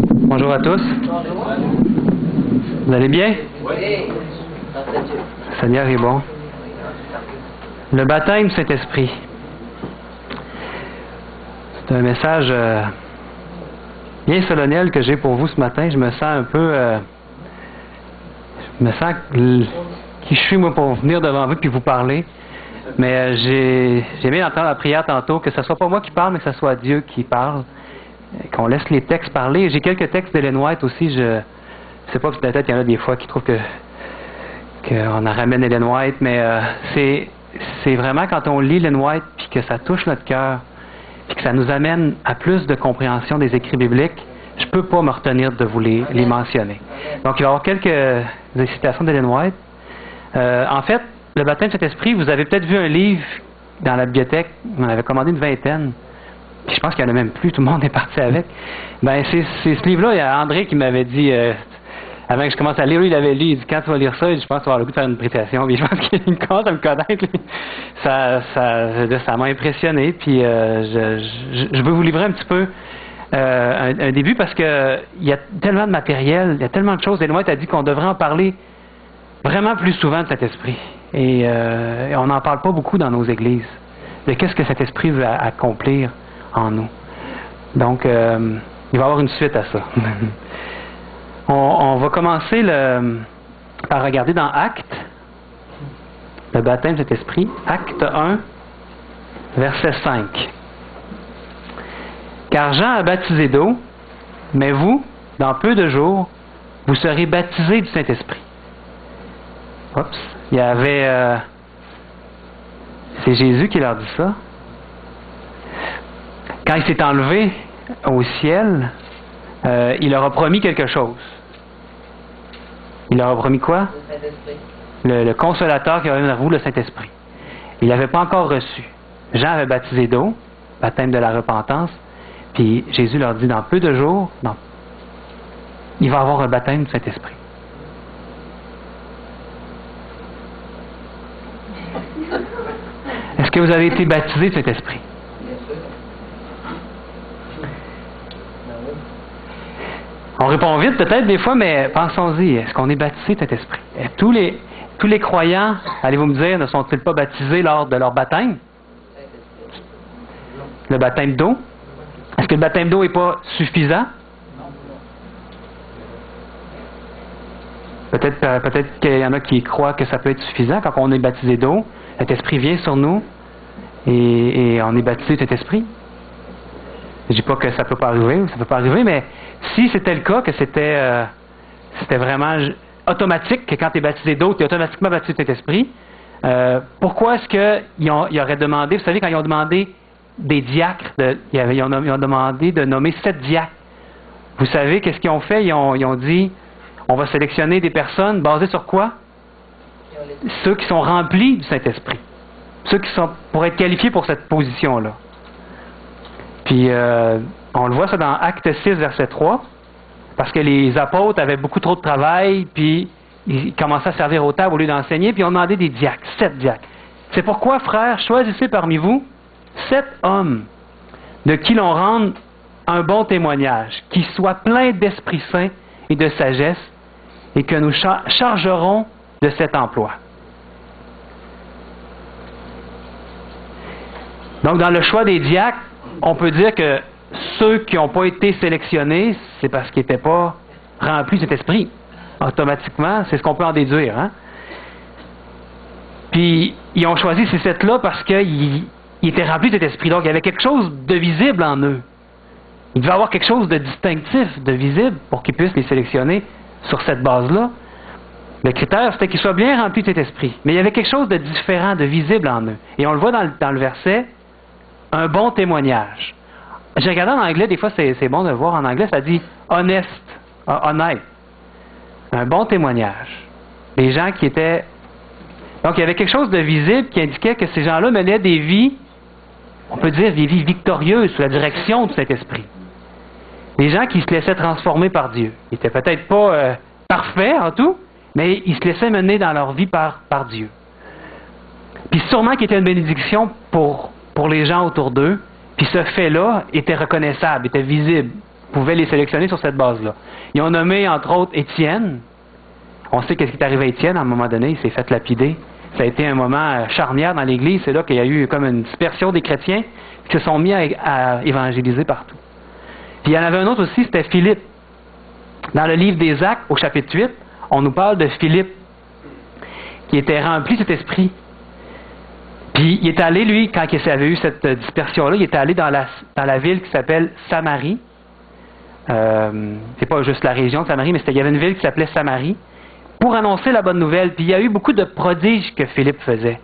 Bonjour à tous. Vous allez bien? Oui. Le Seigneur est bon. Le baptême Saint-Esprit. C'est un message bien solennel que j'ai pour vous ce matin. Je me sens un peu... je me sens qui je suis, moi, pour venir devant vous et vous parler. Mais j'ai aimé entendre la prière tantôt, que ce soit pas moi qui parle, mais que ce soit Dieu qui parle. Qu'on laisse les textes parler. J'ai quelques textes d'Ellen White aussi. Je sais pas, peut-être qu'il y en a des fois qui trouvent qu'on en ramène Ellen White, mais c'est vraiment quand on lit Ellen White puis que ça touche notre cœur, puis que ça nous amène à plus de compréhension des écrits bibliques, je peux pas me retenir de vous les mentionner. Donc il va y avoir quelques citations d'Ellen White. En fait, le baptême de Saint-Esprit, vous avez peut-être vu un livre dans la bibliothèque, on en avait commandé une vingtaine. Puis je pense qu'il n'y en a même plus, tout le monde est parti avec. Ben c'est ce livre-là, il y a André qui m'avait dit, avant que je commence à lire, lui, il avait lu, il dit, quand tu vas lire ça, je pense que tu vas avoir le goût de faire une prédication. Puis je pense qu'il commence à me connaître. Ça m'a impressionné. Puis je veux vous livrer un petit peu un début parce que il y a tellement de matériel, il y a tellement de choses. Et moi, tu as dit qu'on devrait en parler vraiment plus souvent de cet esprit. Et on n'en parle pas beaucoup dans nos églises. De qu'est-ce que cet esprit veut accomplir en nous. Donc, il va y avoir une suite à ça. On va commencer par regarder dans Actes, le baptême de cet esprit. Acte 1, verset 5. Car Jean a baptisé d'eau, mais vous, dans peu de jours, vous serez baptisés du Saint-Esprit. Oups, il y avait... c'est Jésus qui leur dit ça. Quand il s'est enlevé au ciel, il leur a promis quelque chose. Il leur a promis quoi? Le consolateur qui va venir vers vous, le Saint-Esprit. Il l'avait pas encore reçu. Jean avait baptisé d'eau, baptême de la repentance, puis Jésus leur dit, dans peu de jours, non, il va avoir un baptême du Saint-Esprit. Est-ce que vous avez été baptisé de cet esprit? On répond vite peut-être des fois, mais pensons-y. Est-ce qu'on est baptisé de cet esprit? Tous les croyants, allez-vous me dire, ne sont-ils pas baptisés lors de leur baptême? Le baptême d'eau? Est-ce que le baptême d'eau n'est pas suffisant? Peut-être qu'il y en a qui croient que ça peut être suffisant quand on est baptisé d'eau. Cet esprit vient sur nous et on est baptisé de cet esprit. Je dis pas que ça peut pas arriver ou ça peut pas arriver, mais si c'était le cas, que c'était vraiment automatique, que quand tu es baptisé d'eau, tu es automatiquement baptisé de cet esprit, pourquoi est-ce qu'ils auraient demandé, vous savez, quand ils ont demandé des diacres, ils ont demandé de nommer 7 diacres. Vous savez qu'est-ce qu'ils ont fait? Ils ont dit, on va sélectionner des personnes basées sur quoi? Ceux qui sont remplis du Saint-Esprit. Ceux qui sont pour être qualifiés pour cette position-là. Puis, on le voit ça dans Acte 6, verset 3, parce que les apôtres avaient beaucoup trop de travail, puis ils commençaient à servir aux tables au lieu d'enseigner, puis ils ont demandé des diacres, 7 diacres. C'est pourquoi, frères, choisissez parmi vous 7 hommes de qui l'on rende un bon témoignage, qui soient pleins d'Esprit Saint et de sagesse, et que nous chargerons de cet emploi. Donc, dans le choix des diacres, on peut dire que ceux qui n'ont pas été sélectionnés, c'est parce qu'ils n'étaient pas remplis de cet esprit. Automatiquement, c'est ce qu'on peut en déduire. Hein? Puis, ils ont choisi ces 7-là parce qu'ils étaient remplis de cet esprit. Donc, il y avait quelque chose de visible en eux. Il devait y avoir quelque chose de distinctif, de visible, pour qu'ils puissent les sélectionner sur cette base-là. Le critère, c'était qu'ils soient bien remplis de cet esprit. Mais il y avait quelque chose de différent, de visible en eux. Et on le voit dans le verset, un bon témoignage. J'ai regardé en anglais, des fois c'est bon de voir en anglais, ça dit honest, honnête. Un bon témoignage. Des gens qui étaient... Donc il y avait quelque chose de visible qui indiquait que ces gens-là menaient des vies, on peut dire des vies victorieuses sous la direction de cet esprit. Des gens qui se laissaient transformer par Dieu. Ils n'étaient peut-être pas parfaits en tout, mais ils se laissaient mener dans leur vie par Dieu. Puis sûrement qu'il était une bénédiction pour les gens autour d'eux, puis ce fait-là était reconnaissable, était visible. pouvaient les sélectionner sur cette base-là. Ils ont nommé, entre autres, Étienne. On sait qu'est-ce qui est arrivé à Étienne, à un moment donné, il s'est fait lapider. Ça a été un moment charnière dans l'Église. C'est là qu'il y a eu comme une dispersion des chrétiens qui se sont mis à évangéliser partout. Puis il y en avait un autre aussi, c'était Philippe. Dans le livre des Actes, au chapitre 8, on nous parle de Philippe, qui était rempli de cet esprit. Puis il est allé, lui, quand il avait eu cette dispersion-là, il est allé dans la ville qui s'appelle Samarie. C'est pas juste la région de Samarie, mais il y avait une ville qui s'appelait Samarie, pour annoncer la bonne nouvelle. Puis il y a eu beaucoup de prodiges que Philippe faisait.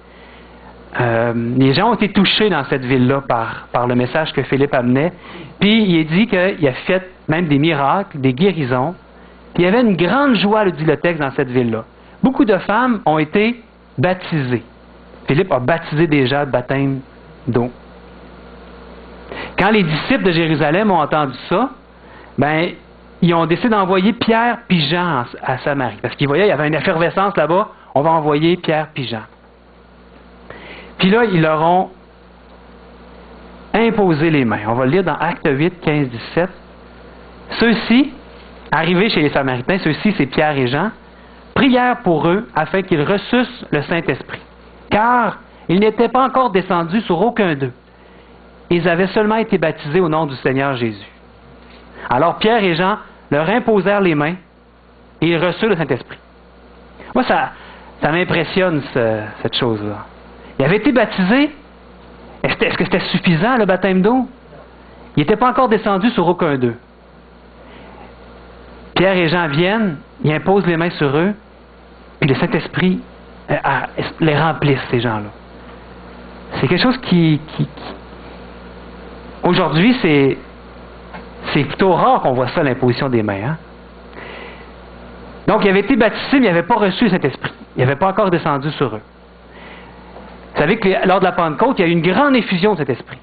Les gens ont été touchés dans cette ville-là par le message que Philippe amenait. Puis il est dit qu'il a fait même des miracles, des guérisons. Puis il y avait une grande joie, dit le texte, dans cette ville-là. Beaucoup de femmes ont été baptisées. Philippe a baptisé déjà de baptême d'eau. Quand les disciples de Jérusalem ont entendu ça, ben, ils ont décidé d'envoyer Pierre puis Jean à Samarie. Parce qu'ils voyaient qu'il y avait une effervescence là-bas, on va envoyer Pierre puis Jean. Puis là, ils leur ont imposé les mains. On va le lire dans Actes 8, 15, 17. Ceux-ci, arrivés chez les Samaritains, ceux-ci, c'est Pierre et Jean, prièrent pour eux afin qu'ils reçussent le Saint-Esprit. Car ils n'étaient pas encore descendus sur aucun d'eux. Ils avaient seulement été baptisés au nom du Seigneur Jésus. Alors Pierre et Jean leur imposèrent les mains et ils reçurent le Saint-Esprit. Moi, ça m'impressionne, cette chose-là. Ils avaient été baptisés. Est-ce que c'était suffisant, le baptême d'eau? Ils n'étaient pas encore descendus sur aucun d'eux. Pierre et Jean viennent, ils imposent les mains sur eux, puis le Saint-Esprit les remplisse, ces gens-là. C'est quelque chose qui aujourd'hui, c'est plutôt rare qu'on voit ça, l'imposition des mains. Hein? Donc, ils avaient été baptisés, mais ils n'avaient pas reçu le Saint-Esprit. Ils n'avaient pas encore descendu sur eux. Vous savez que lors de la Pentecôte, il y a eu une grande effusion de cet esprit.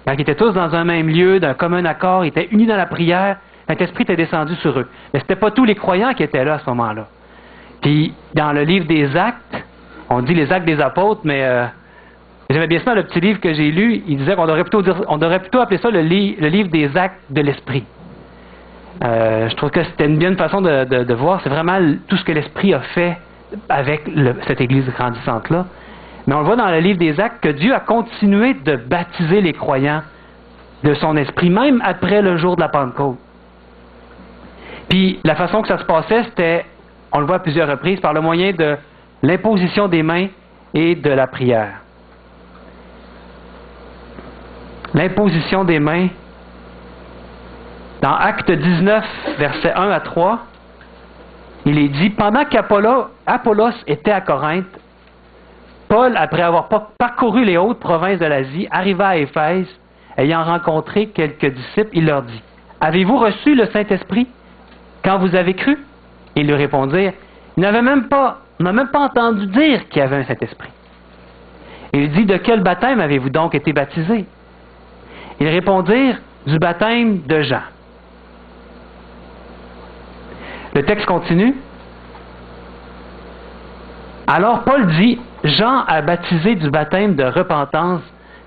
Quand ils étaient tous dans un même lieu, d'un commun accord, ils étaient unis dans la prière, cet esprit était descendu sur eux. Mais ce n'était pas tous les croyants qui étaient là à ce moment-là. Puis, dans le livre des Actes, on dit les Actes des Apôtres, mais j'aimais bien ça dans le petit livre que j'ai lu, il disait qu'on devrait plutôt appeler ça le livre des Actes de l'Esprit. Je trouve que c'était une bonne façon de voir, c'est vraiment tout ce que l'Esprit a fait avec cette Église grandissante-là. Mais on le voit dans le livre des Actes que Dieu a continué de baptiser les croyants de son esprit, même après le jour de la Pentecôte. Puis la façon que ça se passait, c'était, on le voit à plusieurs reprises, par le moyen de l'imposition des mains et de la prière. L'imposition des mains, dans Acte 19, versets 1 à 3, il est dit, pendant qu'Apollos était à Corinthe, Paul, après avoir parcouru les hautes provinces de l'Asie, arriva à Éphèse, ayant rencontré quelques disciples, il leur dit, « Avez-vous reçu le Saint-Esprit quand vous avez cru? » Ils lui répondirent, « On n'a même pas entendu dire qu'il y avait un Saint-Esprit. » Il dit, « De quel baptême avez-vous donc été baptisés? » Ils répondirent, « Du baptême de Jean. » Le texte continue. Alors Paul dit, Jean a baptisé du baptême de repentance,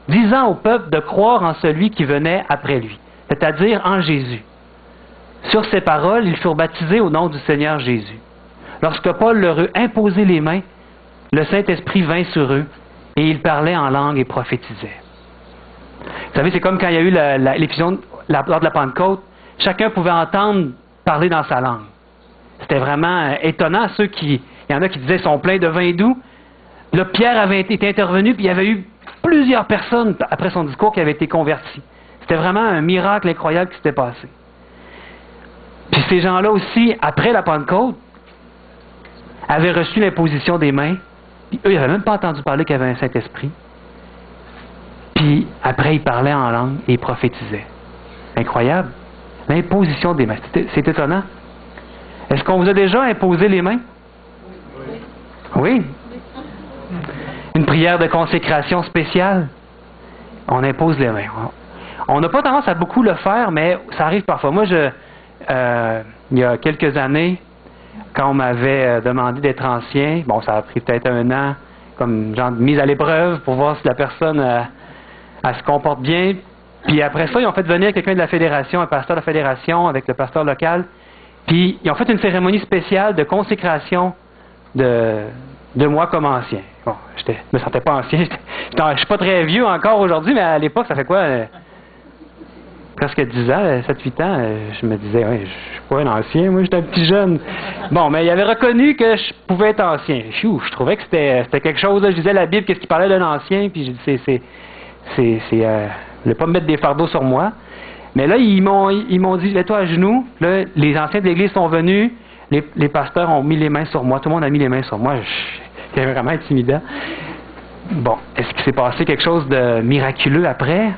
disant au peuple de croire en celui qui venait après lui, c'est-à-dire en Jésus. Sur ces paroles, ils furent baptisés au nom du Seigneur Jésus. Lorsque Paul leur eut imposé les mains, le Saint-Esprit vint sur eux, et ils parlaient en langue et prophétisaient. Vous savez, c'est comme quand il y a eu l'effusion lors de la Pentecôte, chacun pouvait entendre parler dans sa langue. C'était vraiment étonnant. Il y en a qui disaient qu'ils sont pleins de vin doux. Là, Pierre avait été intervenu, puis il y avait eu plusieurs personnes, après son discours, qui avaient été converties. C'était vraiment un miracle incroyable qui s'était passé. Puis ces gens-là aussi, après la Pentecôte, avaient reçu l'imposition des mains. Puis eux, ils n'avaient même pas entendu parler qu'il y avait un Saint-Esprit. Puis après, ils parlaient en langue et ils prophétisaient. Incroyable. L'imposition des mains. C'est étonnant. Est-ce qu'on vous a déjà imposé les mains? Oui. Une prière de consécration spéciale. On impose les mains. On n'a pas tendance à beaucoup le faire, mais ça arrive parfois. Moi, il y a quelques années, quand on m'avait demandé d'être ancien, bon, ça a pris peut-être un an, comme genre de mise à l'épreuve pour voir si la personne elle se comporte bien. Puis après ça, ils ont fait venir quelqu'un de la fédération, un pasteur de la fédération avec le pasteur local. Puis ils ont fait une cérémonie spéciale de consécration de moi comme ancien. Bon, je me sentais pas ancien. Je suis pas très vieux encore aujourd'hui, mais à l'époque, ça fait quoi? Presque 10 ans, 7-8 ans, je me disais, ouais, je suis pas un ancien, moi, j'étais un petit jeune. Bon, mais il avait reconnu que je pouvais être ancien. Je trouvais que c'était quelque chose, là, je disais la Bible, qu'est-ce qu'il parlait d'un ancien, puis je dis, ne pas me mettre des fardeaux sur moi. Mais là, ils m'ont dit, mets-toi à genoux. Là, les anciens de l'Église sont venus, les pasteurs ont mis les mains sur moi, tout le monde a mis les mains sur moi. C'était vraiment intimidant. Bon, est-ce qu'il s'est passé quelque chose de miraculeux après?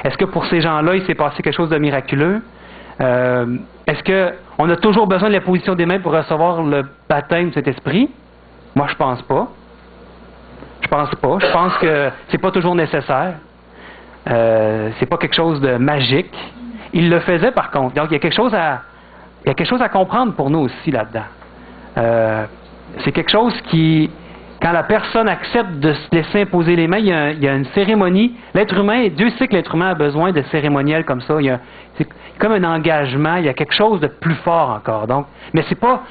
Est-ce que pour ces gens-là, il s'est passé quelque chose de miraculeux? Est-ce qu'on a toujours besoin de la position des mains pour recevoir le baptême de cet esprit? Moi, je pense pas. Je pense pas. Je pense que c'est pas toujours nécessaire. C'est pas quelque chose de magique. Il le faisait par contre. Donc, il y a quelque chose à comprendre pour nous aussi là-dedans. C'est quelque chose qui... Quand la personne accepte de se laisser imposer les mains, il y a une cérémonie. L'être humain, Dieu sait que l'être humain a besoin de cérémoniels comme ça. C'est comme un engagement, il y a quelque chose de plus fort encore. Donc, mais c'est pas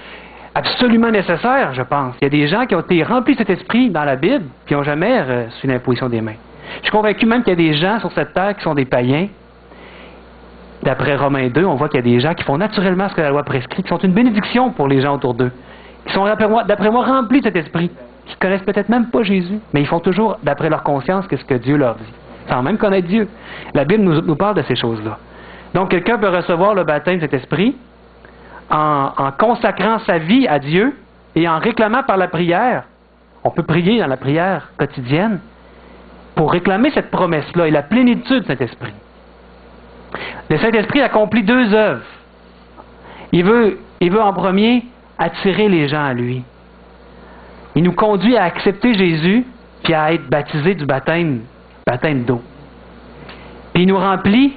absolument nécessaire, je pense. Il y a des gens qui ont été remplis de cet esprit dans la Bible, qui n'ont jamais reçu l'imposition des mains. Je suis convaincu même qu'il y a des gens sur cette terre qui sont des païens. D'après Romains 2, on voit qu'il y a des gens qui font naturellement ce que la loi prescrit, qui sont une bénédiction pour les gens autour d'eux. Qui sont, d'après moi, remplis de cet esprit. Qui connaissent peut-être même pas Jésus, mais ils font toujours, d'après leur conscience, ce que Dieu leur dit, sans même connaître Dieu. La Bible nous parle de ces choses-là. Donc, quelqu'un peut recevoir le baptême de cet esprit en consacrant sa vie à Dieu et en réclamant par la prière. On peut prier dans la prière quotidienne pour réclamer cette promesse-là et la plénitude de cet esprit. Le Saint-Esprit accomplit 2 œuvres. Il veut en premier attirer les gens à lui. Il nous conduit à accepter Jésus puis à être baptisé du baptême d'eau. Puis il nous remplit,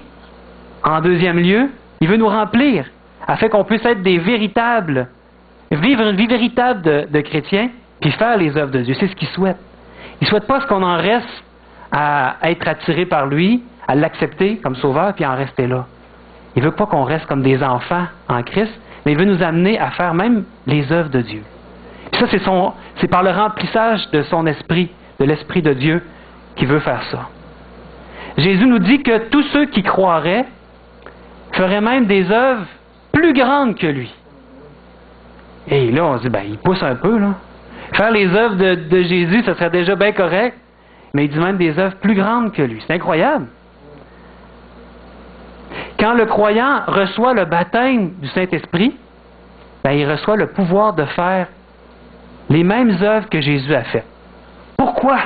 en deuxième lieu, il veut nous remplir afin qu'on puisse être vivre une vie véritable de chrétiens puis faire les œuvres de Dieu. C'est ce qu'il souhaite. Il ne souhaite pas qu'on en reste à être attiré par lui, à l'accepter comme sauveur puis à en rester là. Il ne veut pas qu'on reste comme des enfants en Christ, mais il veut nous amener à faire même les œuvres de Dieu. Puis ça, c'est par le remplissage de son esprit, de l'Esprit de Dieu, qu'il veut faire ça. Jésus nous dit que tous ceux qui croiraient feraient même des œuvres plus grandes que lui. Et là, on se dit, il pousse un peu, là. Faire les œuvres de Jésus, ça serait déjà bien correct, mais il dit même des œuvres plus grandes que lui. C'est incroyable. Quand le croyant reçoit le baptême du Saint-Esprit, il reçoit le pouvoir de faire les mêmes œuvres que Jésus a faites. Pourquoi?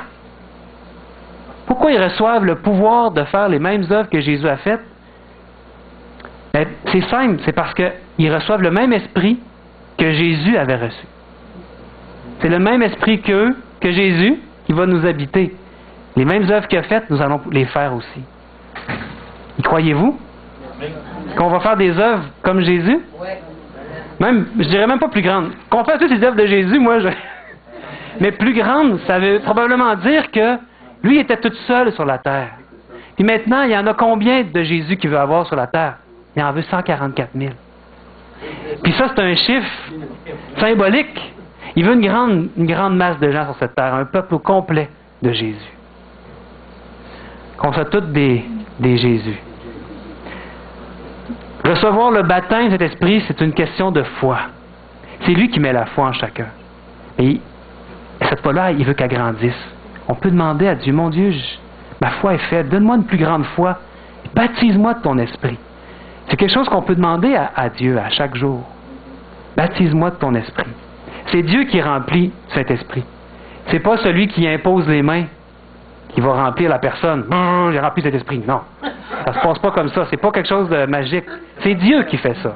Pourquoi ils reçoivent le pouvoir de faire les mêmes œuvres que Jésus a faites? C'est simple, c'est parce qu'ils reçoivent le même esprit que Jésus avait reçu. C'est le même esprit que Jésus qui va nous habiter. Les mêmes œuvres qu'il a faites, nous allons les faire aussi. Y croyez-vous? Qu'on va faire des œuvres comme Jésus? Même, je dirais même pas plus grandes. Qu'on fait toutes les œuvres de Jésus, mais plus grandes, ça veut probablement dire que lui était tout seul sur la terre. Puis maintenant, il y en a combien de Jésus qu'il veut avoir sur la terre? Il en veut 144 000. Puis ça, c'est un chiffre symbolique. Il veut une grande masse de gens sur cette terre, un peuple complet de Jésus. Qu'on soit tous des Jésus. Recevoir le baptême de cet esprit, c'est une question de foi. C'est lui qui met la foi en chacun. Et cette foi-là, il veut qu'elle grandisse. On peut demander à Dieu, mon Dieu, ma foi est faible, donne-moi une plus grande foi. Baptise-moi de ton esprit. C'est quelque chose qu'on peut demander à Dieu à chaque jour. Baptise-moi de ton esprit. C'est Dieu qui remplit cet esprit. C'est pas celui qui impose les mains qui va remplir la personne. J'ai rempli cet esprit. Non. Ça se passe pas comme ça. C'est pas quelque chose de magique. C'est Dieu qui fait ça.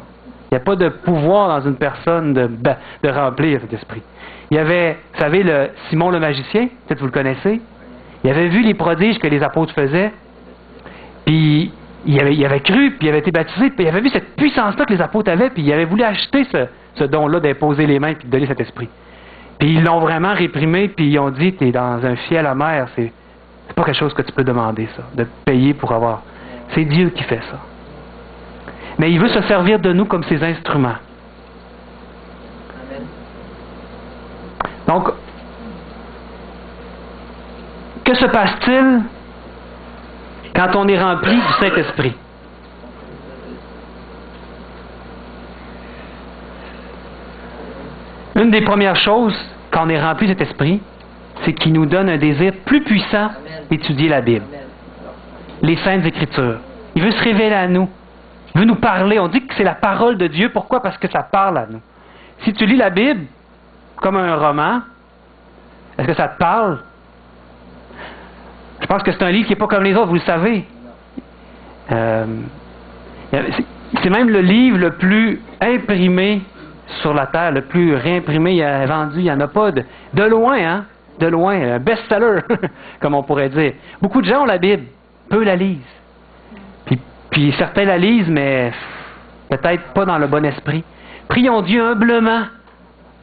Il n'y a pas de pouvoir dans une personne de remplir cet esprit. Il y avait, vous savez, Simon le magicien, peut-être vous le connaissez. Il avait vu les prodiges que les apôtres faisaient. Puis il avait cru, puis il avait été baptisé, puis il avait vu cette puissance-là que les apôtres avaient, puis il avait voulu acheter ce don-là d'imposer les mains et de donner cet esprit. Puis ils l'ont vraiment réprimé, puis ils ont dit, t'es dans un fiel amer, c'est pas quelque chose que tu peux demander, ça, de payer pour avoir. C'est Dieu qui fait ça. Mais il veut se servir de nous comme ses instruments. Donc, que se passe-t-il quand on est rempli du Saint-Esprit? Une des premières choses, quand on est rempli de cet esprit, c'est qu'il nous donne un désir plus puissant d'étudier la Bible. Les Saintes Écritures. Il veut se révéler à nous. Il veut nous parler. On dit que c'est la parole de Dieu. Pourquoi? Parce que ça parle à nous. Si tu lis la Bible comme un roman, est-ce que ça te parle? Je pense que c'est un livre qui n'est pas comme les autres, vous le savez. C'est même le livre le plus imprimé sur la terre, le plus réimprimé, vendu. Il n'y en a pas de loin, hein? De loin, un best-seller, comme on pourrait dire. Beaucoup de gens ont la Bible, peu la lisent. Puis certains la lisent, mais peut-être pas dans le bon esprit. Prions Dieu humblement,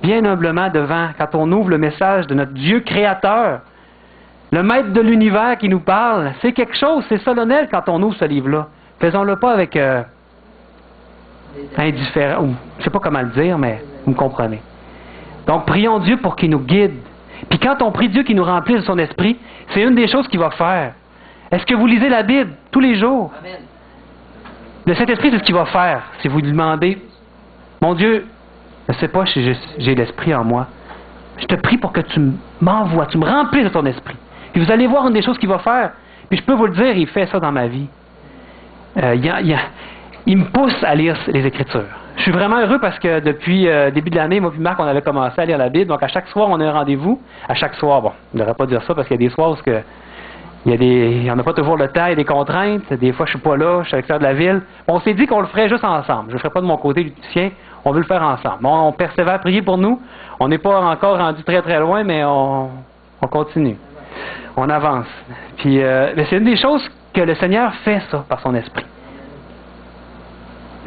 bien humblement devant, quand on ouvre le message de notre Dieu créateur, le maître de l'univers qui nous parle. C'est quelque chose, c'est solennel quand on ouvre ce livre-là. Faisons-le pas avec indifférent, ou je sais pas comment le dire, mais vous me comprenez. Donc prions Dieu pour qu'il nous guide. Puis quand on prie Dieu qu'il nous remplisse de son esprit, c'est une des choses qu'il va faire. Est-ce que vous lisez la Bible tous les jours? Amen. Le Saint-Esprit, c'est ce qu'il va faire. Si vous lui demandez, mon Dieu, je ne sais pas si j'ai l'Esprit en moi. Je te prie pour que tu m'envoies, tu me remplisses de ton esprit. Puis vous allez voir une des choses qu'il va faire. Puis je peux vous le dire, il fait ça dans ma vie. Il me pousse à lire les Écritures. Je suis vraiment heureux parce que depuis début de l'année, moi et Marc, on avait commencé à lire la Bible. Donc à chaque soir, on a un rendez-vous. À chaque soir, bon, je ne devrais pas dire ça parce qu'il y a des soirs où il n'y en a pas toujours le temps, il y a des contraintes. Des fois, je ne suis pas là, je suis à l'extérieur de la ville. On s'est dit qu'on le ferait juste ensemble. Je ne le ferai pas de mon côté, du tien. On veut le faire ensemble. Bon, on persévère à prier pour nous. On n'est pas encore rendu très très loin, mais on continue. On avance. Puis, mais c'est une des choses que le Seigneur fait, ça, par son esprit.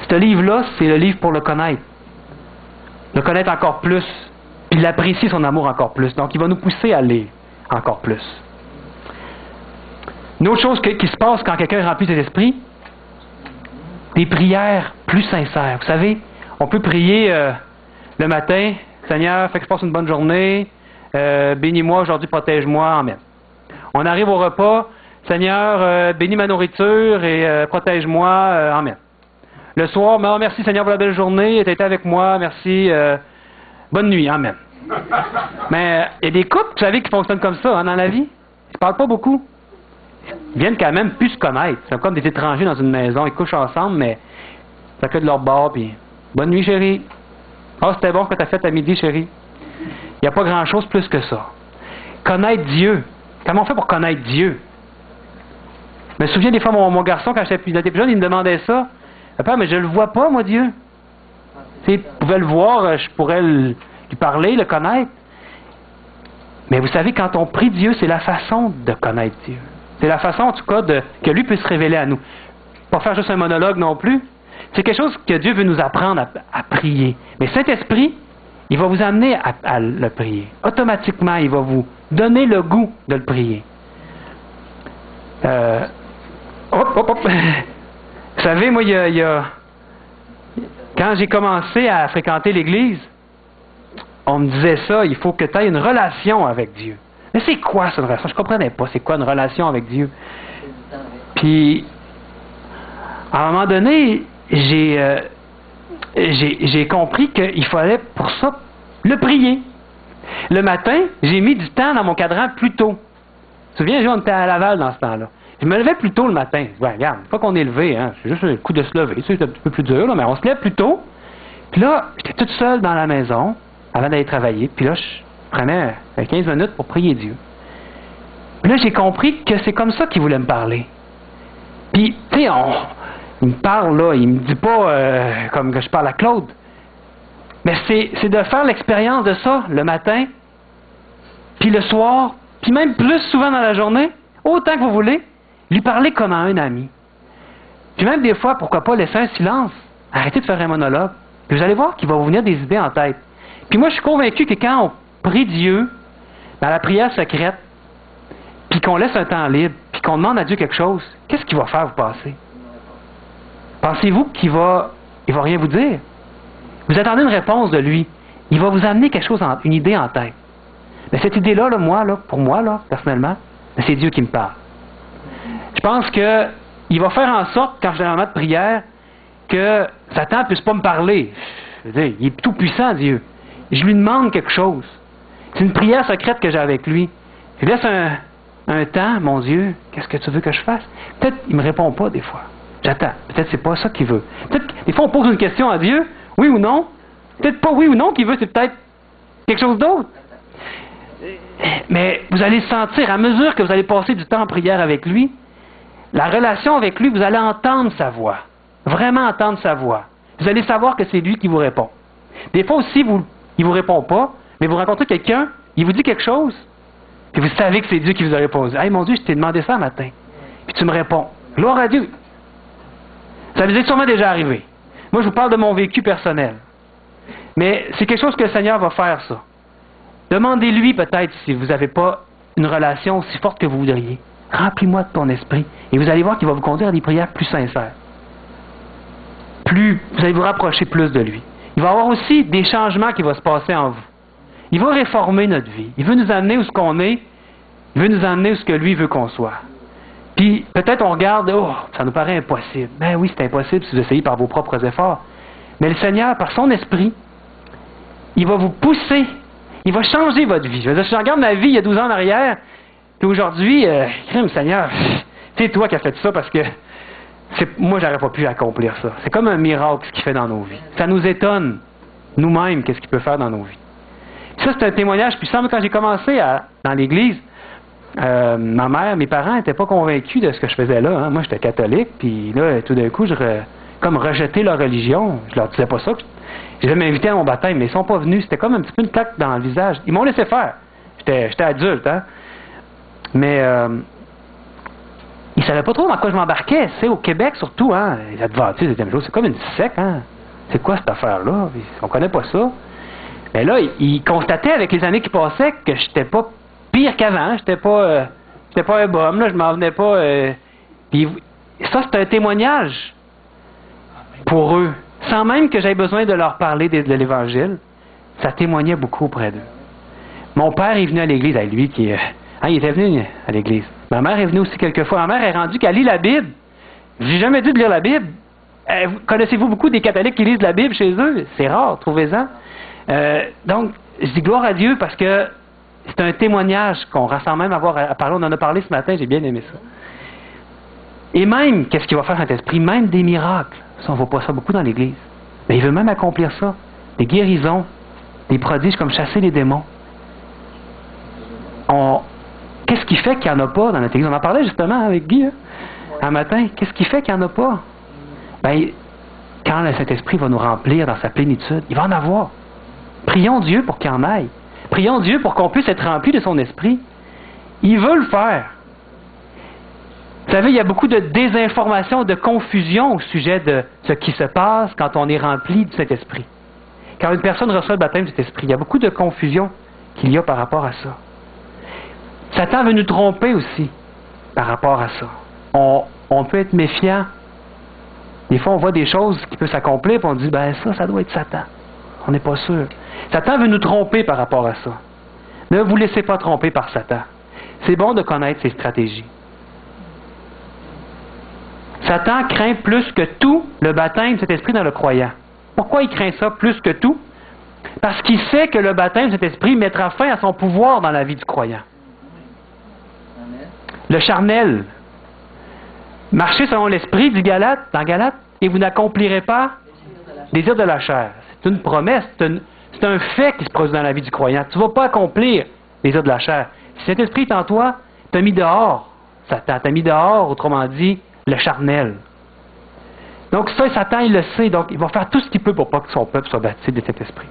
Ce livre-là, c'est le livre pour le connaître. Le connaître encore plus. Puis l'apprécier son amour encore plus. Donc, il va nous pousser à lire encore plus. Une autre chose qui se passe quand quelqu'un est rempli de l'esprit, des prières plus sincères. Vous savez, on peut prier le matin, Seigneur, fais que je passe une bonne journée, bénis-moi aujourd'hui, protège-moi, amen. On arrive au repas, Seigneur, bénis ma nourriture et protège-moi, amen. Le soir, merci Seigneur pour la belle journée, tu as été avec moi, merci, bonne nuit, amen. Mais il y a des couples, vous savez, qui fonctionnent comme ça dans la vie. Ils ne parlent pas beaucoup. Ils viennent quand même plus se connaître. C'est comme des étrangers dans une maison. Ils couchent ensemble, mais ça fait de leur bord. Puis, bonne nuit, chérie. Oh, c'était bon ce que tu as fait à midi, chérie. Il n'y a pas grand-chose plus que ça. Connaître Dieu. Comment on fait pour connaître Dieu? Je me souviens des fois, mon garçon, quand j'étais plus jeune, il me demandait ça. Papa, mais je le vois pas, moi, Dieu. Tu sais, je pouvais le voir, je pourrais lui parler, le connaître. Mais vous savez, quand on prie Dieu, c'est la façon de connaître Dieu. C'est la façon, en tout cas, que lui puisse se révéler à nous. Pas faire juste un monologue non plus. C'est quelque chose que Dieu veut nous apprendre à prier. Mais Saint-Esprit, il va vous amener à le prier. Automatiquement, il va vous donner le goût de le prier. Vous savez, moi, quand j'ai commencé à fréquenter l'Église, on me disait ça, il faut que tu aies une relation avec Dieu. Mais c'est quoi cette relation? Je ne comprenais pas, c'est quoi une relation avec Dieu? Puis, à un moment donné, j'ai compris qu'il fallait pour ça le prier. Le matin, j'ai mis du temps dans mon cadran plus tôt. Tu te souviens, on était à Laval dans ce temps-là. Je me levais plus tôt le matin. Ouais, regarde, une fois qu'on est levé, hein, c'est juste le coup de se lever. C'est un petit peu plus dur, là, mais on se lève plus tôt. Puis là, j'étais toute seule dans la maison avant d'aller travailler. Puis là, je prenais 15 minutes pour prier Dieu. Puis là, j'ai compris que c'est comme ça qu'il voulait me parler. Puis, tu sais, il me parle là, il me dit pas comme que je parle à Claude. Mais c'est de faire l'expérience de ça le matin, puis le soir, puis même plus souvent dans la journée, autant que vous voulez, lui parler comme à un ami. Puis même des fois, pourquoi pas laisser un silence, arrêtez de faire un monologue. Puis vous allez voir qu'il va vous venir des idées en tête. Puis moi, je suis convaincu que quand on prie Dieu, dans la prière secrète, puis qu'on laisse un temps libre, puis qu'on demande à Dieu quelque chose, qu'est-ce qu'il va faire vous passer? Pensez-vous qu'il va rien vous dire? Vous attendez une réponse de lui. Il va vous amener quelque chose, une idée en tête. Mais cette idée-là, pour moi, personnellement, c'est Dieu qui me parle. Je pense qu'il va faire en sorte, quand je suis dans le moment de prière, que Satan ne puisse pas me parler. Je veux dire, il est tout puissant, Dieu. Je lui demande quelque chose. C'est une prière secrète que j'ai avec lui. Je laisse un temps, mon Dieu, qu'est-ce que tu veux que je fasse? Peut-être qu'il ne me répond pas des fois. J'attends. Peut-être que c'est pas ça qu'il veut. Peut-être des fois on pose une question à Dieu, oui ou non. Peut-être pas oui ou non qu'il veut, c'est peut-être quelque chose d'autre. Mais vous allez sentir, à mesure que vous allez passer du temps en prière avec lui, la relation avec lui, vous allez entendre sa voix. Vraiment entendre sa voix. Vous allez savoir que c'est lui qui vous répond. Des fois aussi, il ne vous répond pas, mais vous rencontrez quelqu'un, il vous dit quelque chose, puis vous savez que c'est Dieu qui vous a répondu. « Hey, mon Dieu, je t'ai demandé ça un matin. » Puis tu me réponds. Gloire à Dieu. Ça vous est sûrement déjà arrivé. Moi, je vous parle de mon vécu personnel. Mais c'est quelque chose que le Seigneur va faire, ça. Demandez-lui peut-être si vous n'avez pas une relation aussi forte que vous voudriez. Remplis-moi de ton esprit. Et vous allez voir qu'il va vous conduire à des prières plus sincères. Vous allez vous rapprocher plus de lui. Il va y avoir aussi des changements qui vont se passer en vous. Il va réformer notre vie. Il veut nous amener où ce qu'on est. Il veut nous amener où ce que lui veut qu'on soit. Puis peut-être on regarde, ça nous paraît impossible. Ben oui, c'est impossible si vous essayez par vos propres efforts. Mais le Seigneur, par son esprit, il va vous pousser. Il va changer votre vie. Je veux dire, si je regarde ma vie il y a 12 ans en arrière, puis aujourd'hui, crime Seigneur, c'est toi qui as fait ça parce que moi, j'aurais pas pu accomplir ça. C'est comme un miracle ce qu'il fait dans nos vies. Ça nous étonne, nous-mêmes, qu'est-ce qu'il peut faire dans nos vies. Puis ça, c'est un témoignage puissant. Quand j'ai commencé dans l'Église, ma mère, mes parents n'étaient pas convaincus de ce que je faisais là. Hein. Moi, j'étais catholique, puis là, tout d'un coup, comme rejeté leur religion. Je leur disais pas ça. Je les ai invités à mon baptême, mais ils sont pas venus. C'était comme un petit peu une claque dans le visage. Ils m'ont laissé faire. J'étais adulte, hein. Mais ils ne savaient pas trop dans quoi je m'embarquais. C'est au Québec, surtout, hein. Les Adventistes, c'est comme une secte, hein. C'est quoi cette affaire-là? On connaît pas ça. Mais là, ils constataient avec les années qui passaient que j'étais pas pire qu'avant. J'étais pas un bum, là. Je m'en venais pas. Puis ça, c'est un témoignage pour eux. Sans même que j'aie besoin de leur parler de l'Évangile, ça témoignait beaucoup auprès d'eux. Mon père est venu à l'Église, avec lui, il était venu à l'Église. Ma mère est venue aussi quelques fois. Ma mère est rendue qu'elle lit la Bible. J'ai jamais dit de lire la Bible. Connaissez-vous beaucoup des catholiques qui lisent la Bible chez eux? C'est rare, trouvez-en. Donc, je dis gloire à Dieu parce que c'est un témoignage qu'on ressent même avoir à parler. On en a parlé ce matin, j'ai bien aimé ça. Et même, qu'est-ce qu'il va faire Saint-Esprit? Même des miracles. Ça, on ne voit pas ça beaucoup dans l'Église. Mais il veut même accomplir ça. Des guérisons, des prodiges comme chasser les démons. Qu'est-ce qui fait qu'il n'y en a pas dans notre Église? On en parlait justement avec Guy, un matin. Qu'est-ce qui fait qu'il n'y en a pas? Ben, quand le Saint-Esprit va nous remplir dans sa plénitude, il va en avoir. Prions Dieu pour qu'il en aille. Prions Dieu pour qu'on puisse être rempli de son esprit. Il veut le faire. Vous savez, il y a beaucoup de désinformation, de confusion au sujet de ce qui se passe quand on est rempli de cet esprit. Quand une personne reçoit le baptême de cet esprit, il y a beaucoup de confusion qu'il y a par rapport à ça. Satan veut nous tromper aussi par rapport à ça. On peut être méfiant. Des fois, on voit des choses qui peuvent s'accomplir, puis on dit, ça doit être Satan. On n'est pas sûr. Satan veut nous tromper par rapport à ça. Ne vous laissez pas tromper par Satan. C'est bon de connaître ses stratégies. Satan craint plus que tout le baptême de cet esprit dans le croyant. Pourquoi il craint ça plus que tout? Parce qu'il sait que le baptême de cet esprit mettra fin à son pouvoir dans la vie du croyant. Le charnel. Marchez selon l'esprit, dit dans Galates, et vous n'accomplirez pas les désirs de la chair. C'est une promesse, c'est un fait qui se produit dans la vie du croyant. Tu ne vas pas accomplir les désirs de la chair. Si cet esprit est en toi, tu as mis dehors Satan. Tu as mis dehors, autrement dit, le charnel. Donc ça, Satan, il le sait. Donc, il va faire tout ce qu'il peut pour pas que son peuple soit baptisé de cet esprit.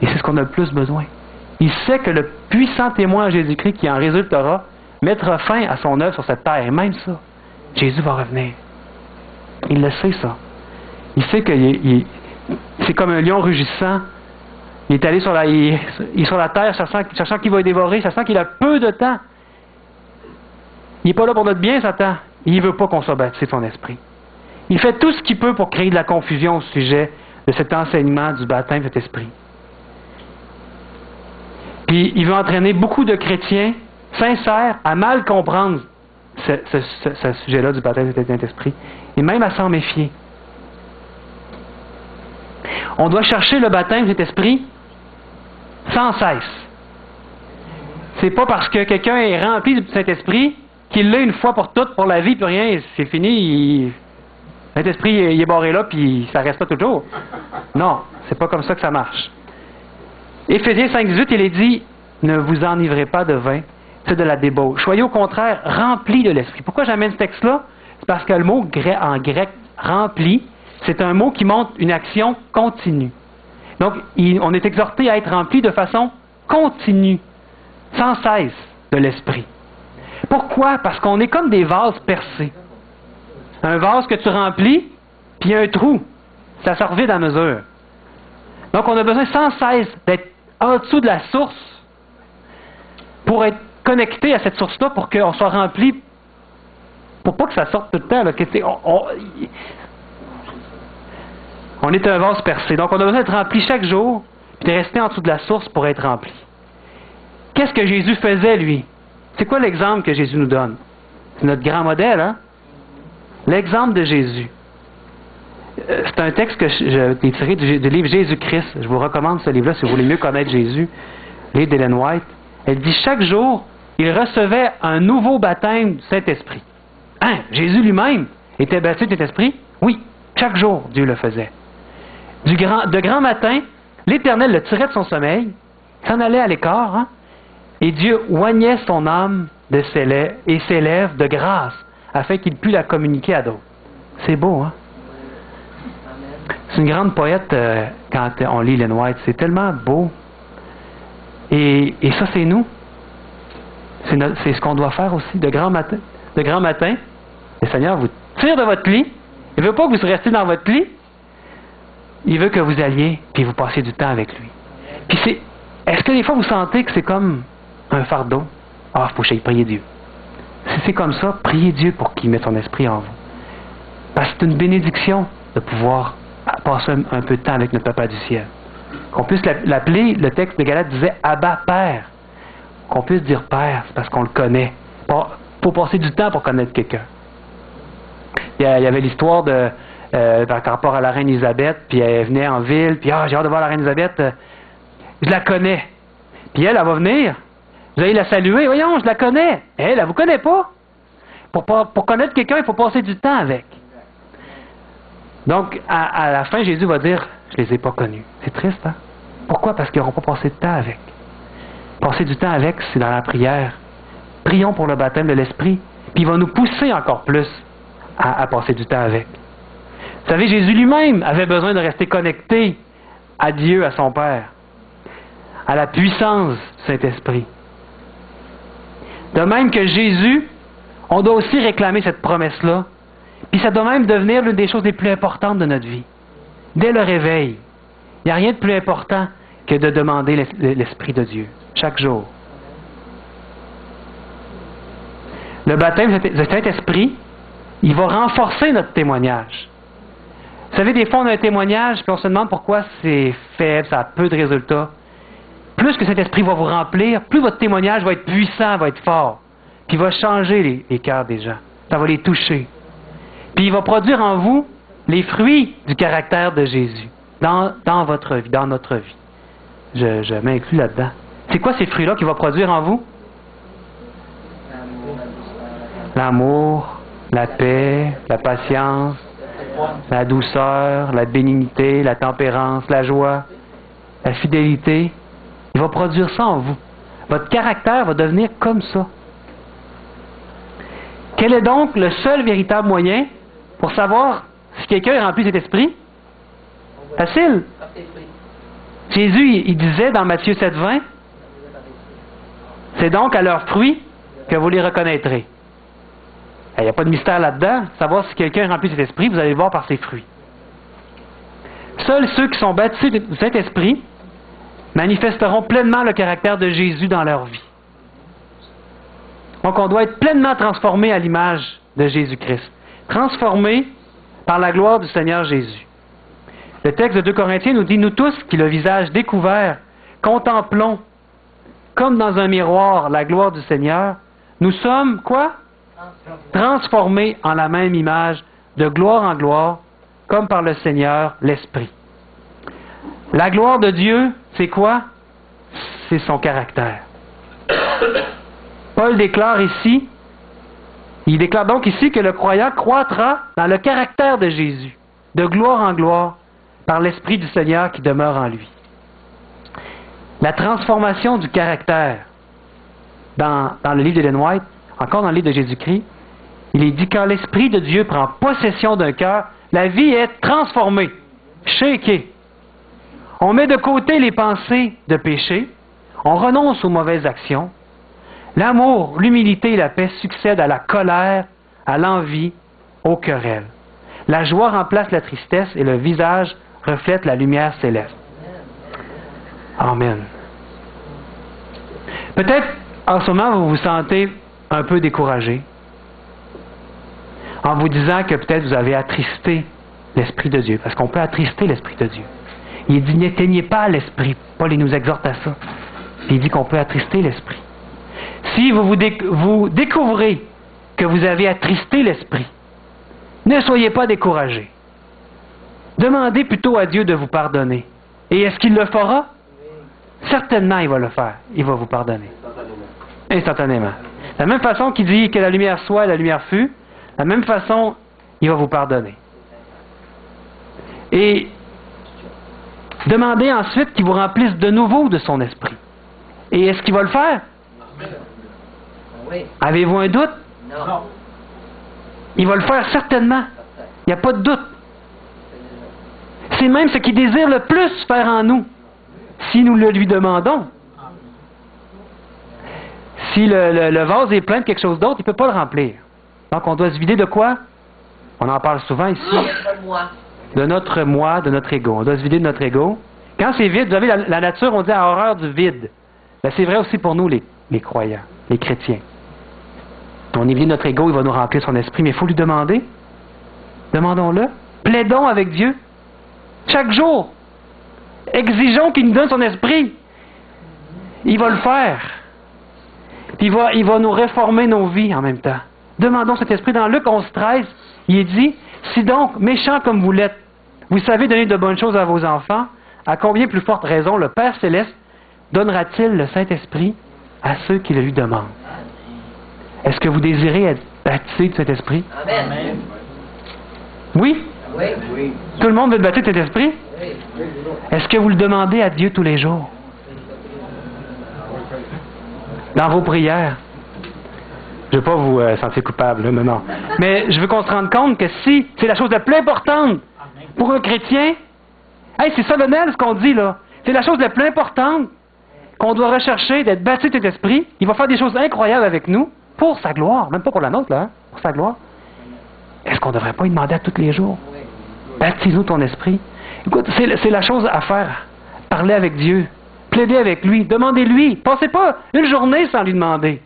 Et c'est ce qu'on a le plus besoin. Il sait que le puissant témoin en Jésus-Christ qui en résultera mettra fin à son œuvre sur cette terre. Et même ça, Jésus va revenir. Il le sait, ça. Il sait que c'est comme un lion rugissant. Il est allé sur la terre cherchant qu'il va le dévorer, cherchant qu'il a peu de temps. Il n'est pas là pour notre bien, Satan. Il ne veut pas qu'on soit baptisé de son esprit. Il fait tout ce qu'il peut pour créer de la confusion au sujet de cet enseignement du baptême de cet esprit. Puis il veut entraîner beaucoup de chrétiens sincères à mal comprendre ce sujet-là du baptême de cet esprit, et même à s'en méfier. On doit chercher le baptême de cet esprit sans cesse. C'est pas parce que quelqu'un est rempli du Saint-Esprit qu'il l'a une fois pour toutes, pour la vie, puis rien, c'est fini, le Saint-Esprit il est barré là, puis ça reste pas toujours. Non, c'est pas comme ça que ça marche. Éphésiens 5,18, il est dit, ne vous enivrez pas de vin, c'est de la débauche. Soyez au contraire remplis de l'Esprit. Pourquoi j'amène ce texte-là? C'est parce que le mot en grec, rempli, c'est un mot qui montre une action continue. Donc, on est exhorté à être rempli de façon continue, sans cesse, de l'Esprit. Pourquoi? Parce qu'on est comme des vases percés. Un vase que tu remplis, puis il y a un trou. Ça se revide à mesure. Donc, on a besoin sans cesse d'être en dessous de la source pour être connecté à cette source-là, pour qu'on soit rempli, pour pas que ça sorte tout le temps. Là, on est un vase percé. Donc, on a besoin d'être rempli chaque jour, puis de rester en dessous de la source pour être rempli. Qu'est-ce que Jésus faisait, lui? C'est quoi l'exemple que Jésus nous donne? C'est notre grand modèle, hein? L'exemple de Jésus. C'est un texte que j'ai tiré du livre Jésus-Christ. Je vous recommande ce livre-là si vous voulez mieux connaître Jésus. Livre d'Ellen White. Elle dit, chaque jour, il recevait un nouveau baptême du Saint-Esprit. Hein? Jésus lui-même était baptisé du Saint-Esprit? Oui. Chaque jour, Dieu le faisait. De grand matin, l'Éternel le tirait de son sommeil, s'en allait à l'écart, hein? Et Dieu oignait son âme et ses lèvres de grâce, afin qu'il pût la communiquer à d'autres. C'est beau, hein? C'est une grande poète quand on lit Ellen White. C'est tellement beau. Et ça, c'est nous. C'est ce qu'on doit faire aussi. De grand matin, le Seigneur vous tire de votre lit. Il ne veut pas que vous restiez dans votre lit. Il veut que vous alliez puis vous passiez du temps avec lui. Puis est-ce que des fois vous sentez que c'est comme un fardeau? Ah, il faut que j'aille prier Dieu. Si c'est comme ça, priez Dieu pour qu'il mette son esprit en vous. Parce que c'est une bénédiction de pouvoir passer un peu de temps avec notre Papa du ciel. Qu'on puisse l'appeler, le texte de Galates disait Abba Père. Qu'on puisse dire Père, c'est parce qu'on le connaît. Pour passer du temps pour connaître quelqu'un. Il y avait l'histoire par rapport à la reine Élisabeth, puis elle venait en ville, puis j'ai hâte de voir la reine Élisabeth, je la connais. Puis elle va venir, vous allez la saluer, voyons, je la connais. Elle vous connaît pas. Pour connaître quelqu'un, il faut passer du temps avec. Donc, à la fin, Jésus va dire, je les ai pas connus. C'est triste, hein? Pourquoi? Parce qu'ils n'auront pas passé de temps avec. Passer du temps avec, c'est dans la prière. Prions pour le baptême de l'Esprit, puis il va nous pousser encore plus à passer du temps avec. Vous savez, Jésus lui-même avait besoin de rester connecté à Dieu, à son Père, à la puissance du Saint-Esprit. De même que Jésus, on doit aussi réclamer cette promesse-là, puis ça doit même devenir l'une des choses les plus importantes de notre vie. Dès le réveil, il n'y a rien de plus important que de demander l'Esprit de Dieu, chaque jour. Le baptême du Saint-Esprit, il va renforcer notre témoignage. Vous savez, des fois, on a un témoignage, puis on se demande pourquoi c'est faible, ça a peu de résultats. Plus que cet esprit va vous remplir, plus votre témoignage va être puissant, va être fort. Puis il va changer les cœurs des gens. Ça va les toucher. Puis il va produire en vous les fruits du caractère de Jésus dans votre vie, dans notre vie. Je m'inclus là-dedans. C'est quoi ces fruits-là qu'il va produire en vous? L'amour, la paix, la patience, la douceur, la bénignité, la tempérance, la joie, la fidélité. Il va produire ça en vous. Votre caractère va devenir comme ça. Quel est donc le seul véritable moyen pour savoir si quelqu'un est rempli de cet esprit? Facile. Jésus, il disait dans Matthieu 7,20, c'est donc à leurs fruits que vous les reconnaîtrez. Il n'y a pas de mystère là-dedans. Savoir si quelqu'un est rempli de cet esprit, vous allez le voir par ses fruits. Seuls ceux qui sont baptisés du Saint-Esprit manifesteront pleinement le caractère de Jésus dans leur vie. Donc, on doit être pleinement transformé à l'image de Jésus-Christ. Transformé par la gloire du Seigneur Jésus. Le texte de 2 Corinthiens nous dit, nous tous qui le visage découvert, contemplons, comme dans un miroir, la gloire du Seigneur, nous sommes, quoi? Transformés en la même image, de gloire en gloire, comme par le Seigneur, l'Esprit. La gloire de Dieu, c'est quoi? C'est son caractère. Paul déclare ici, il déclare donc ici que le croyant croîtra dans le caractère de Jésus, de gloire en gloire, par l'Esprit du Seigneur qui demeure en lui. La transformation du caractère dans le livre d'Ellen White, encore dans le livre de Jésus-Christ, il est dit quand l'Esprit de Dieu prend possession d'un cœur, la vie est transformée, shakée. On met de côté les pensées de péché, on renonce aux mauvaises actions. L'amour, l'humilité et la paix succèdent à la colère, à l'envie, aux querelles. La joie remplace la tristesse et le visage reflète la lumière céleste. Amen. Peut-être en ce moment vous vous sentez un peu découragé en vous disant que peut-être vous avez attristé l'Esprit de Dieu, parce qu'on peut attrister l'Esprit de Dieu. Il dit n'éteignez pas l'Esprit. Paul il nous exhorte à ça. Il dit qu'on peut attrister l'Esprit. Si vous découvrez que vous avez attristé l'Esprit, ne soyez pas découragés. Demandez plutôt à Dieu de vous pardonner. Et est-ce qu'il le fera? Certainement, il va le faire. Il va vous pardonner. Instantanément. De la même façon qu'il dit que la lumière soit et la lumière fut, de la même façon, il va vous pardonner. Et demandez ensuite qu'il vous remplisse de nouveau de son esprit. Et est-ce qu'il va le faire? Avez-vous un doute? Non. Il va le faire certainement. Il n'y a pas de doute. C'est même ce qu'il désire le plus faire en nous, si nous le lui demandons. Si le vase est plein de quelque chose d'autre, il ne peut pas le remplir. Donc on doit se vider de quoi? On en parle souvent ici. De notre moi, de notre ego. On doit se vider de notre ego. Quand c'est vide, vous savez, la nature, on dit à horreur du vide. Ben, c'est vrai aussi pour nous, les croyants, les chrétiens. On est vidé de notre ego, il va nous remplir son esprit, mais il faut lui demander. Demandons-le. Plaidons avec Dieu. Chaque jour. Exigeons qu'il nous donne son esprit. Il va le faire. Puis il va nous réformer nos vies en même temps. Demandons cet esprit. Dans Luc 11:13, il est dit, si donc, méchants comme vous l'êtes, vous savez donner de bonnes choses à vos enfants, à combien plus forte raison le Père Céleste donnera-t-il le Saint-Esprit à ceux qui le lui demandent? Est-ce que vous désirez être baptisé de cet esprit? Amen. Oui? Oui. Tout le monde veut être baptisé de cet esprit? Oui. Est-ce que vous le demandez à Dieu tous les jours? Dans vos prières? Je ne veux pas vous sentir coupable, là, non. Mais je veux qu'on se rende compte que si c'est la chose la plus importante pour un chrétien, hey, c'est solennel ce qu'on dit là. C'est la chose la plus importante qu'on doit rechercher, d'être baptisé de cet esprit. Il va faire des choses incroyables avec nous pour sa gloire, même pas pour la nôtre, là, hein, pour sa gloire. Est-ce qu'on ne devrait pas y demander à tous les jours? Baptise-nous ton esprit. Écoute, c'est la chose à faire. Parler avec Dieu. Plaider avec lui. Demandez-lui. Passez pas une journée sans lui demander.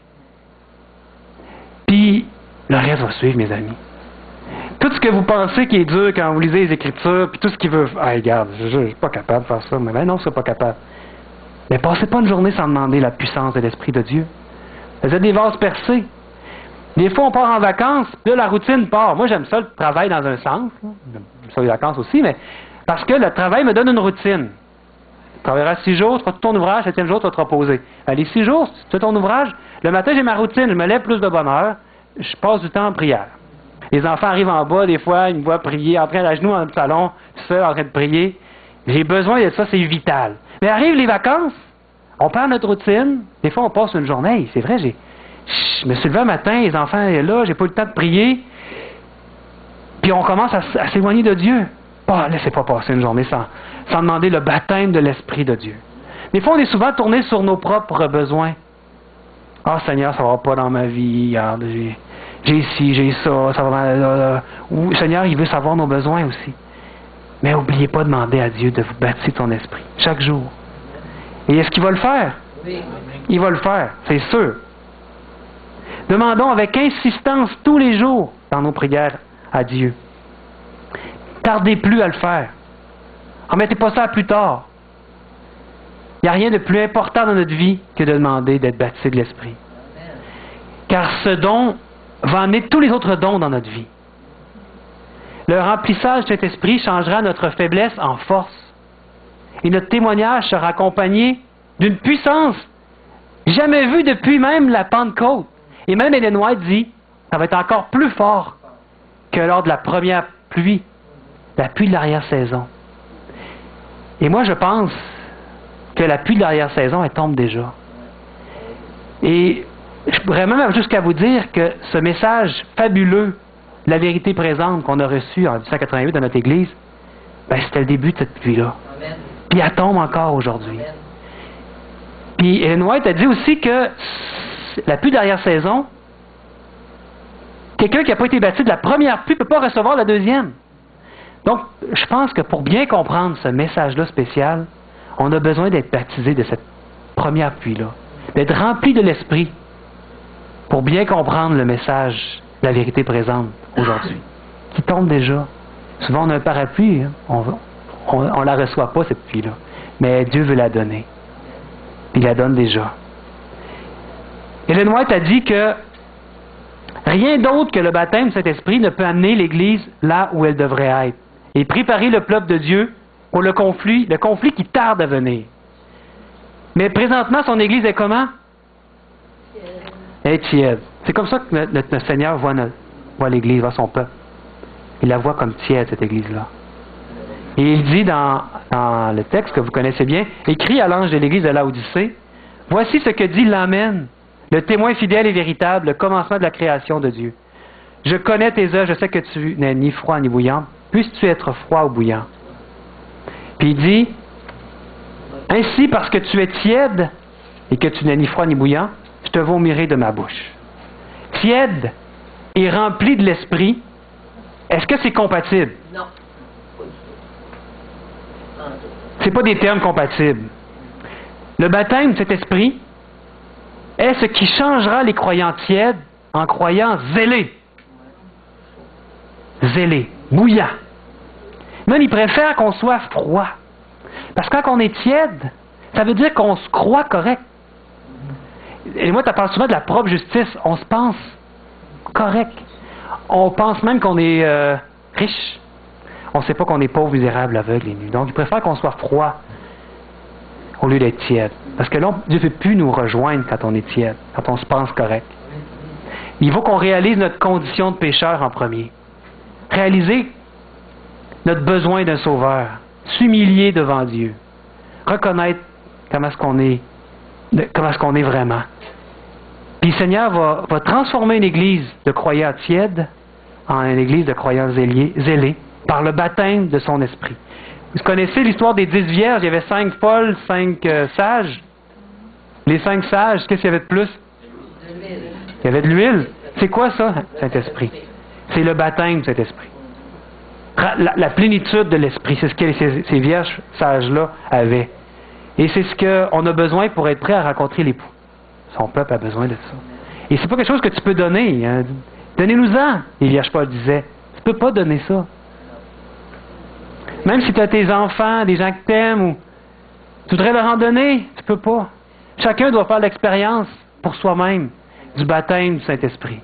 Puis, le reste va suivre, mes amis. Tout ce que vous pensez qui est dur quand vous lisez les Écritures, puis tout ce qui veut... Ah, regarde, je ne suis pas capable de faire ça. Mais ben non, je ne suis pas capable. Mais passez pas une journée sans demander la puissance de l'Esprit de Dieu. Vous êtes des vases percés. Des fois, on part en vacances, puis là, la routine part. Moi, j'aime ça, le travail dans un sens. J'aime ça, les vacances aussi, mais parce que le travail me donne une routine. Tu travailleras 6 jours, tu feras tout ton ouvrage, 7e jour, tu vas te reposer. Les 6 jours, tu fais ton ouvrage. Le matin, j'ai ma routine, je me lève plus de bonne heure, je passe du temps en prière. Les enfants arrivent en bas, des fois, ils me voient prier, en train à genoux dans le salon, seul, en train de prier. J'ai besoin de ça, c'est vital. Mais arrivent les vacances, on perd notre routine, des fois, on passe une journée. C'est vrai, je me suis levé un matin, les enfants sont là, j'ai pas eu le temps de prier. Puis on commence à s'éloigner de Dieu. Laissez pas passer une journée sans demander le baptême de l'Esprit de Dieu. Des fois, on est souvent tourné sur nos propres besoins. Ah, Seigneur, ça va pas dans ma vie. Regarde, j'ai ci, j'ai ça, ça va mal. Seigneur, il veut savoir nos besoins aussi. Mais n'oubliez pas de demander à Dieu de vous baptiser de son esprit, chaque jour. Et est-ce qu'il va le faire? Oui. Il va le faire, c'est sûr. Demandons avec insistance tous les jours dans nos prières à Dieu. Tardez plus à le faire. Remettez pas ça à plus tard. Il n'y a rien de plus important dans notre vie que de demander d'être baptisé de l'Esprit. Car ce don va amener tous les autres dons dans notre vie. Le remplissage de cet esprit changera notre faiblesse en force. Et notre témoignage sera accompagné d'une puissance jamais vue depuis même la Pentecôte. Et même Ellen White dit, ça va être encore plus fort que lors de la première pluie, la pluie de l'arrière-saison. Et moi, je pense que la pluie de l'arrière-saison, elle tombe déjà. Et je pourrais même jusqu'à vous dire que ce message fabuleux, la vérité présente qu'on a reçu en 1888 dans notre Église, ben, c'était le début de cette pluie-là. Amen. Puis elle tombe encore aujourd'hui. Amen. Puis Ellen White a dit aussi que la pluie d'arrière-saison, quelqu'un qui n'a pas été baptisé de la première pluie ne peut pas recevoir la deuxième. Donc, je pense que pour bien comprendre ce message-là spécial, on a besoin d'être baptisé de cette première pluie-là, d'être rempli de l'Esprit pour bien comprendre le message de la vérité présente aujourd'hui, qui tombe déjà. Souvent, on a un parapluie, hein? On ne la reçoit pas, cette pluie-là, mais Dieu veut la donner. Il la donne déjà. Ellen White a dit que rien d'autre que le baptême de cet esprit ne peut amener l'Église là où elle devrait être et préparer le peuple de Dieu pour le conflit qui tarde à venir. Mais présentement, son Église est comment? Elle est tiède. C'est comme ça que notre Seigneur voit l'Église, voit son peuple. Il la voit comme tiède, cette Église-là. Et il dit dans le texte que vous connaissez bien, écrit à l'ange de l'Église de Laodicée, « Voici ce que dit l'Amen, le témoin fidèle et véritable, le commencement de la création de Dieu. Je connais tes œuvres, je sais que tu n'es ni froid ni bouillant. Puisses-tu être froid ou bouillant? » Puis il dit, « Ainsi, parce que tu es tiède et que tu n'es ni froid ni bouillant, je te vomirai de ma bouche. » Tiède et rempli de l'Esprit, est-ce que c'est compatible? Non. Ce n'est pas des termes compatibles. Le baptême de cet esprit est ce qui changera les croyants tièdes en croyants zélés. Zélés, bouillants. Même ils préfèrent qu'on soit froid. Parce que quand on est tiède, ça veut dire qu'on se croit correct. Et moi, tu parles souvent de la propre justice. On se pense correct. On pense même qu'on est riche. On ne sait pas qu'on est pauvre, misérable, aveugle et nu. Donc, il préfère qu'on soit froid au lieu d'être tiède. Parce que là, Dieu ne veut plus nous rejoindre quand on est tiède, quand on se pense correct. Il faut qu'on réalise notre condition de pécheur en premier. Réaliser notre besoin d'un sauveur. S'humilier devant Dieu. Reconnaître comment est-ce qu'on est vraiment. Puis le Seigneur va transformer une église de croyants tièdes en une église de croyants zélés par le baptême de son esprit. Vous connaissez l'histoire des 10 vierges, il y avait 5 folles, 5 sages. Les 5 sages, qu'est-ce qu'il y avait de plus? Il y avait de l'huile. C'est quoi ça, Saint-Esprit? C'est le baptême de cet esprit. La plénitude de l'esprit, c'est ce que ces vierges sages-là avaient. Et c'est ce qu'on a besoin pour être prêt à rencontrer l'époux. Son peuple a besoin de ça. Et c'est pas quelque chose que tu peux donner. Hein. Donnez-nous-en, les vierges Paul disaient. Tu peux pas donner ça. Même si tu as tes enfants, des gens que tu aimes, ou tu voudrais leur en donner, tu peux pas. Chacun doit faire l'expérience pour soi-même du baptême du Saint-Esprit.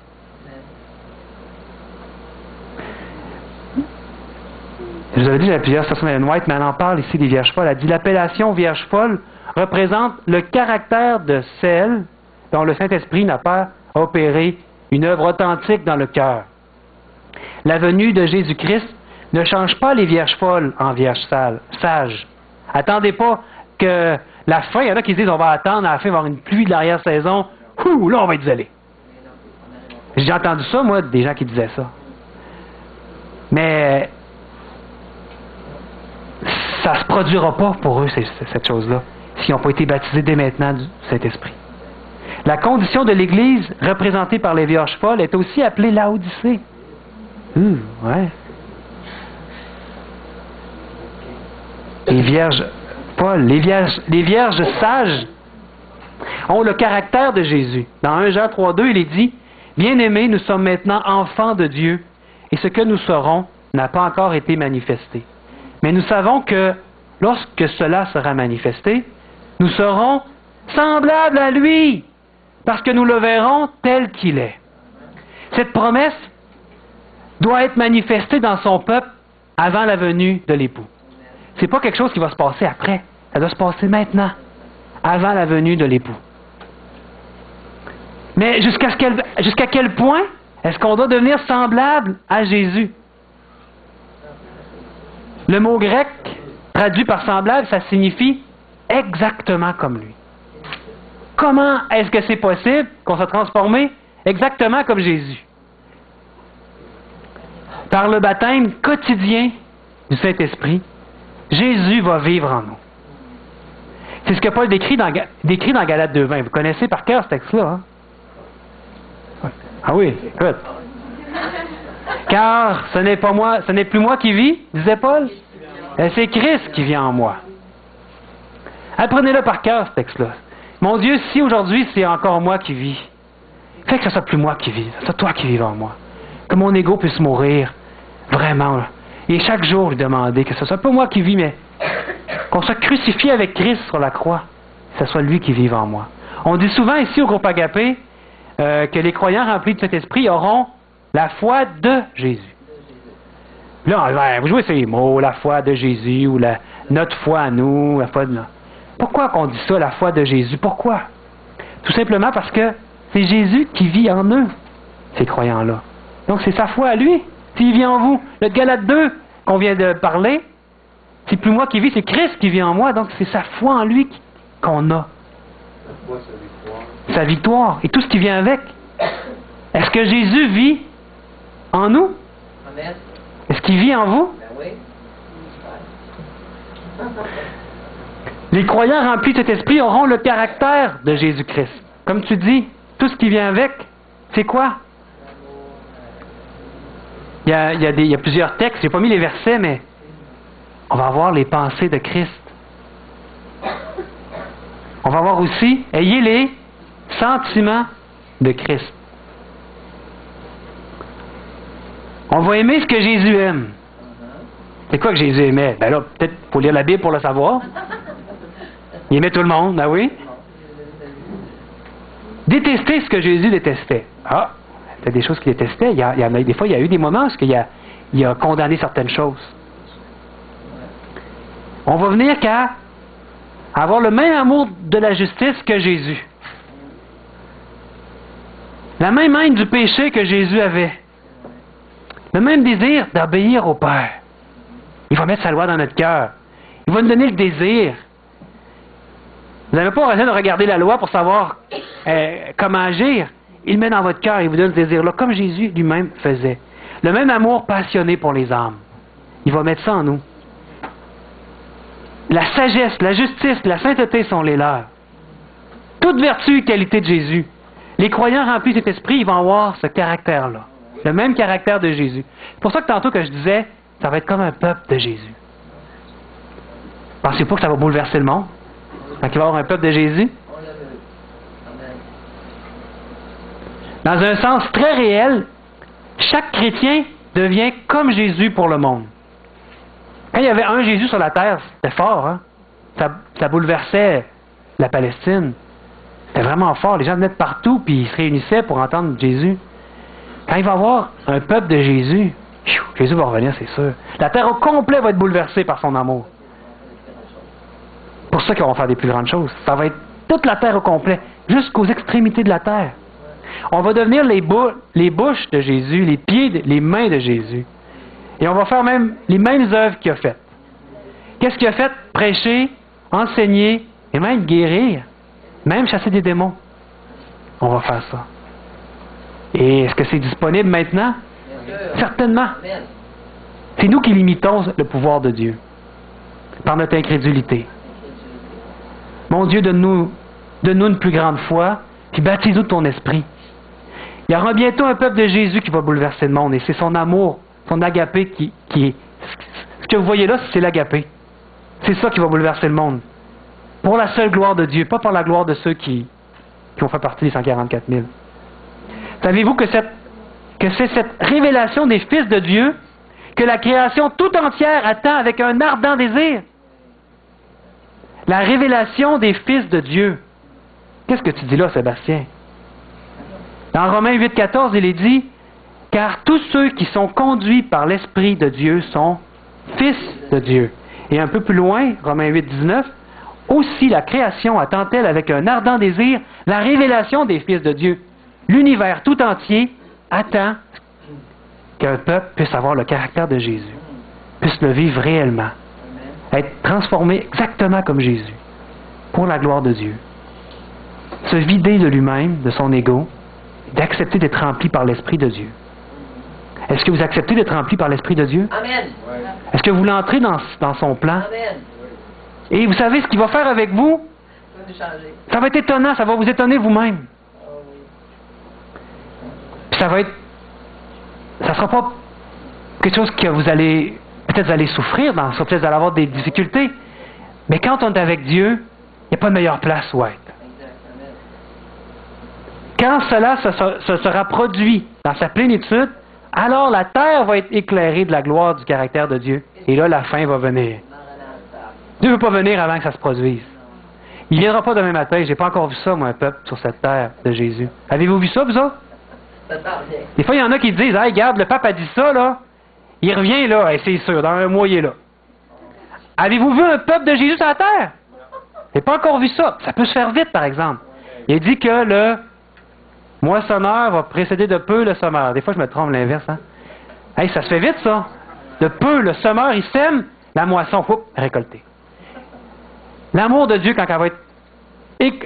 Je vous avais dit, j'avais plusieurs stations d'Ellen White, mais elle en parle ici des Vierges folles. Elle dit l'appellation Vierge folle représente le caractère de celle dont le Saint-Esprit n'a pas opéré une œuvre authentique dans le cœur. La venue de Jésus-Christ ne change pas les Vierges folles en Vierges sages. Attendez pas que la fin, il y en a qui disent on va attendre à la fin, il va y avoir une pluie de l'arrière-saison. Ouh, là on va être zélé. J'ai entendu ça, moi, des gens qui disaient ça. Mais ça ne se produira pas pour eux, cette chose-là, s'ils n'ont pas été baptisés dès maintenant du Saint-Esprit. La condition de l'Église, représentée par les Vierges folles, est aussi appelée Laodicée. Ouais. Les Vierges folles, les Vierges sages ont le caractère de Jésus. Dans 1 Jean 3,2, il est dit « Bien-aimés, nous sommes maintenant enfants de Dieu, et ce que nous serons, n'a pas encore été manifesté. Mais nous savons que lorsque cela sera manifesté, nous serons semblables à lui, parce que nous le verrons tel qu'il est. Cette promesse doit être manifestée dans son peuple avant la venue de l'époux. Ce n'est pas quelque chose qui va se passer après. Ça doit se passer maintenant, avant la venue de l'époux. Mais jusqu'à quel point est-ce qu'on doit devenir semblable à Jésus? Le mot grec, traduit par semblable, ça signifie exactement comme lui. Comment est-ce que c'est possible qu'on soit transformé exactement comme Jésus? Par le baptême quotidien du Saint-Esprit, Jésus va vivre en nous. C'est ce que Paul décrit dans Galates 2:20. Vous connaissez par cœur ce texte-là, hein? Ah oui, écoute. Car ce n'est plus moi qui vis, disait Paul, c'est Christ qui vit en moi. Apprenez-le par cœur, ce texte-là. Mon Dieu, si aujourd'hui c'est encore moi qui vis, fais que ce soit plus moi qui vis, ce soit toi qui vis en moi. Que mon ego puisse mourir, vraiment. Là. Et chaque jour lui demander que ce soit pas moi qui vis, mais qu'on soit crucifié avec Christ sur la croix, que ce soit lui qui vive en moi. On dit souvent ici au groupe Agapé que les croyants remplis de cet esprit auront la foi de Jésus. Là, vous jouez ces mots, la foi de Jésus, ou notre foi à nous, la foi de... Pourquoi qu'on dit ça, la foi de Jésus? Pourquoi? Tout simplement parce que c'est Jésus qui vit en eux, ces croyants-là. Donc c'est sa foi à lui, s'il vit en vous. Le Galates 2 qu'on vient de parler, c'est plus moi qui vis, c'est Christ qui vit en moi, donc c'est sa foi en lui qu'on a. Sa victoire, et tout ce qui vient avec. Est-ce que Jésus vit en nous? Amen. Est-ce qu'il vit en vous? Ben oui. Les croyants remplis de cet esprit auront le caractère de Jésus-Christ. Comme tu dis, tout ce qui vient avec, c'est quoi? Il y a plusieurs textes, je n'ai pas mis les versets, mais on va avoir les pensées de Christ. On va voir aussi, ayez les sentiments de Christ. On va aimer ce que Jésus aime. C'est quoi que Jésus aimait? Ben là, peut-être il faut lire la Bible pour le savoir. Il aimait tout le monde, ben oui. Détester ce que Jésus détestait. Ah, c'était des choses qu'il détestait. Des fois, il y a eu des moments où il a condamné certaines choses. On va venir qu'à avoir le même amour de la justice que Jésus. La même haine du péché que Jésus avait. Le même désir d'obéir au Père. Il va mettre sa loi dans notre cœur. Il va nous donner le désir. Vous n'avez pas besoin de regarder la loi pour savoir comment agir. Il met dans votre cœur, il vous donne ce désir-là, comme Jésus lui-même faisait. Le même amour passionné pour les âmes. Il va mettre ça en nous. La sagesse, la justice, la sainteté sont les leurs. Toute vertu et qualité de Jésus. Les croyants remplis de cet esprit, ils vont avoir ce caractère-là. Le même caractère de Jésus. C'est pour ça que tantôt que je disais, ça va être comme un peuple de Jésus. Pensez pas que ça va bouleverser le monde? Quand il va y avoir un peuple de Jésus? Dans un sens très réel, chaque chrétien devient comme Jésus pour le monde. Quand il y avait un Jésus sur la terre, c'était fort, hein? Ça bouleversait la Palestine. C'était vraiment fort. Les gens venaient de partout, puis ils se réunissaient pour entendre Jésus. Quand il va y avoir un peuple de Jésus, Jésus va revenir, c'est sûr. La terre au complet va être bouleversée par son amour. C'est pour ça qu'ils vont faire des plus grandes choses. Ça va être toute la terre au complet, jusqu'aux extrémités de la terre. On va devenir les bouches de Jésus, les pieds, les mains de Jésus. Et on va faire même les mêmes œuvres qu'il a faites. Qu'est-ce qu'il a fait? Prêcher, enseigner, et même guérir, même chasser des démons. On va faire ça. Et est-ce que c'est disponible maintenant? Certainement. C'est nous qui limitons le pouvoir de Dieu par notre incrédulité. Mon Dieu, donne-nous une plus grande foi, puis baptise-nous de ton esprit. Il y aura bientôt un peuple de Jésus qui va bouleverser le monde, et c'est son amour, son agapé qui est... Ce que vous voyez là, c'est l'agapé. C'est ça qui va bouleverser le monde. Pour la seule gloire de Dieu, pas pour la gloire de ceux qui ont fait partie des 144 000. Savez-vous que c'est cette révélation des fils de Dieu que la création tout entière attend avec un ardent désir? La révélation des fils de Dieu. Qu'est-ce que tu dis là, Sébastien? Dans Romains 8,14, il est dit, « Car tous ceux qui sont conduits par l'Esprit de Dieu sont fils de Dieu. » Et un peu plus loin, Romains 8,19, « Aussi la création attend-elle avec un ardent désir la révélation des fils de Dieu. » L'univers tout entier attend qu'un peuple puisse avoir le caractère de Jésus, puisse le vivre réellement, être transformé exactement comme Jésus, pour la gloire de Dieu. Se vider de lui-même, de son ego, d'accepter d'être rempli par l'Esprit de Dieu. Est-ce que vous acceptez d'être rempli par l'Esprit de Dieu? Amen. Est-ce que vous l'entrez dans son plan? Amen. Et vous savez ce qu'il va faire avec vous? Ça va être étonnant, ça va vous étonner vous-même. Puis ça sera pas quelque chose que vous allez, peut-être vous allez souffrir dans ça, peut-être vous allez avoir des difficultés. Mais quand on est avec Dieu, il n'y a pas de meilleure place où être. Quand cela se sera produit dans sa plénitude, alors la terre va être éclairée de la gloire du caractère de Dieu. Et là, la fin va venir. Dieu ne veut pas venir avant que ça se produise. Il ne viendra pas demain matin. Je n'ai pas encore vu ça, moi, un peuple sur cette terre de Jésus. Avez-vous vu ça, vous autres? Des fois, il y en a qui disent, « Hey, regarde, le pape a dit ça, là. Il revient, là. Et c'est sûr, dans un mois, il est là. » Avez-vous vu un peuple de Jésus sur la terre? Je n'ai pas encore vu ça. Ça peut se faire vite, par exemple. Il dit que le moissonneur va précéder de peu le semeur. Des fois, je me trompe l'inverse. Hein? Hey, ça se fait vite, ça. De peu, le semeur, il sème, la moisson, récoltée. L'amour de Dieu, quand elle va être,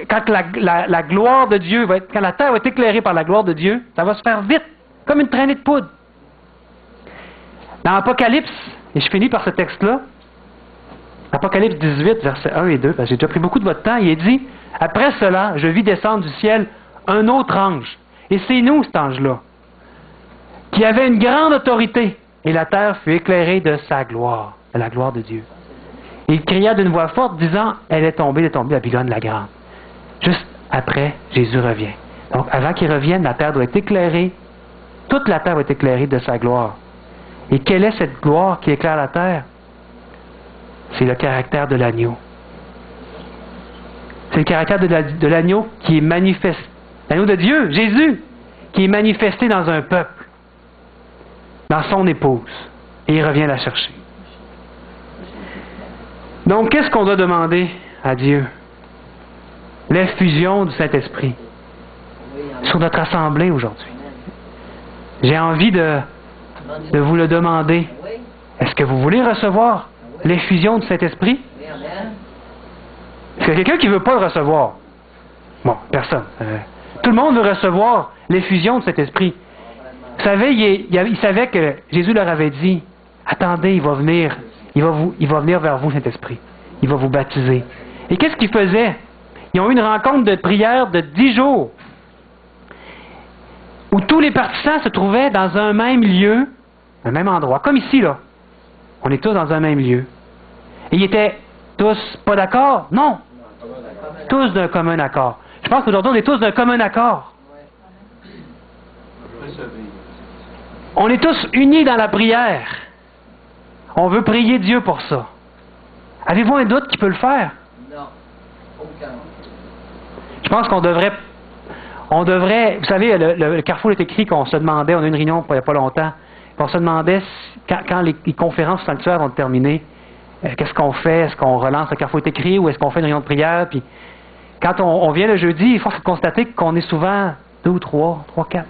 quand la gloire de Dieu va être, quand la terre va être éclairée par la gloire de Dieu, ça va se faire vite, comme une traînée de poudre. Dans Apocalypse, et je finis par ce texte-là, Apocalypse 18, versets 1 et 2, parce que j'ai déjà pris beaucoup de votre temps, il est dit, « Après cela, je vis descendre du ciel un autre ange. » Et c'est nous, cet ange-là, qui avait une grande autorité, et la terre fut éclairée de sa gloire, de la gloire de Dieu. Et il cria d'une voix forte, disant, « Elle est tombée, Babylone la grande. » Juste après, Jésus revient. Donc, avant qu'il revienne, la terre doit être éclairée. Toute la terre va être éclairée de sa gloire. Et quelle est cette gloire qui éclaire la terre? C'est le caractère de l'agneau. C'est le caractère de l'agneau qui est manifesté. L'agneau de Dieu, Jésus, qui est manifesté dans un peuple, dans son épouse. Et il revient la chercher. Donc, qu'est-ce qu'on doit demander à Dieu? L'effusion du Saint-Esprit sur notre assemblée aujourd'hui. J'ai envie de vous le demander. Est-ce que vous voulez recevoir l'effusion du Saint-Esprit? Est-ce qu'il y a quelqu'un qui ne veut pas le recevoir? Bon, personne. Tout le monde veut recevoir l'effusion de cet esprit. Vous savez, il savait que Jésus leur avait dit, attendez, il va venir vers vous, cet esprit. Il va vous baptiser. Et qu'est-ce qu'ils faisaient? Ils ont eu une rencontre de prière de 10 jours, où tous les participants se trouvaient dans un même lieu, un même endroit, comme ici, là. On est tous dans un même lieu. Et ils étaient tous pas d'accord? Non. Tous d'un commun accord. Je pense qu'aujourd'hui, on est tous d'un commun accord. On est tous unis dans la prière. On veut prier Dieu pour ça. Avez-vous un doute qui peut le faire? Non. Aucun. Je pense qu'on devrait... vous savez, le Carrefour est écrit qu'on se demandait, on a eu une réunion il n'y a pas longtemps, on se demandait, quand les conférences sanctuaires vont terminer, qu'est-ce qu'on fait? Est-ce qu'on relance le Carrefour est écrit ou est-ce qu'on fait une réunion de prière? Puis, quand on vient le jeudi, il faut constater qu'on est souvent 2 ou 3, 4.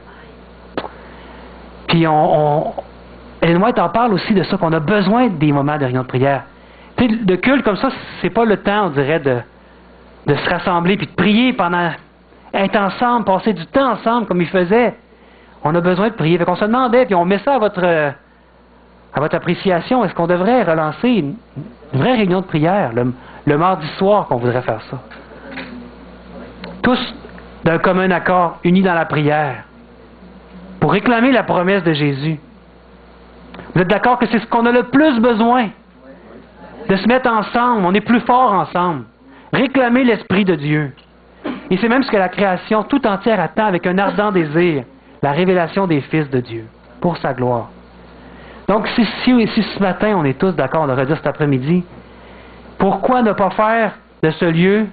Puis Ellen White en parle aussi de ça, qu'on a besoin des moments de réunion de prière. Tu sais, de culte comme ça, c'est pas le temps, on dirait, de se rassembler puis de prier pendant... être ensemble, passer du temps ensemble comme ils faisaient. On a besoin de prier. Fait qu'on se demandait, puis on met ça à votre appréciation. Est-ce qu'on devrait relancer une vraie réunion de prière le mardi soir qu'on voudrait faire ça? Tous d'un commun accord, unis dans la prière, pour réclamer la promesse de Jésus. Vous êtes d'accord que c'est ce qu'on a le plus besoin? De se mettre ensemble. On est plus fort ensemble. Réclamer l'Esprit de Dieu. Et c'est même ce que la création tout entière attend avec un ardent désir, la révélation des fils de Dieu, pour sa gloire. Donc, si ce matin, on est tous d'accord, on devrait dire cet après-midi, pourquoi ne pas faire de ce lieu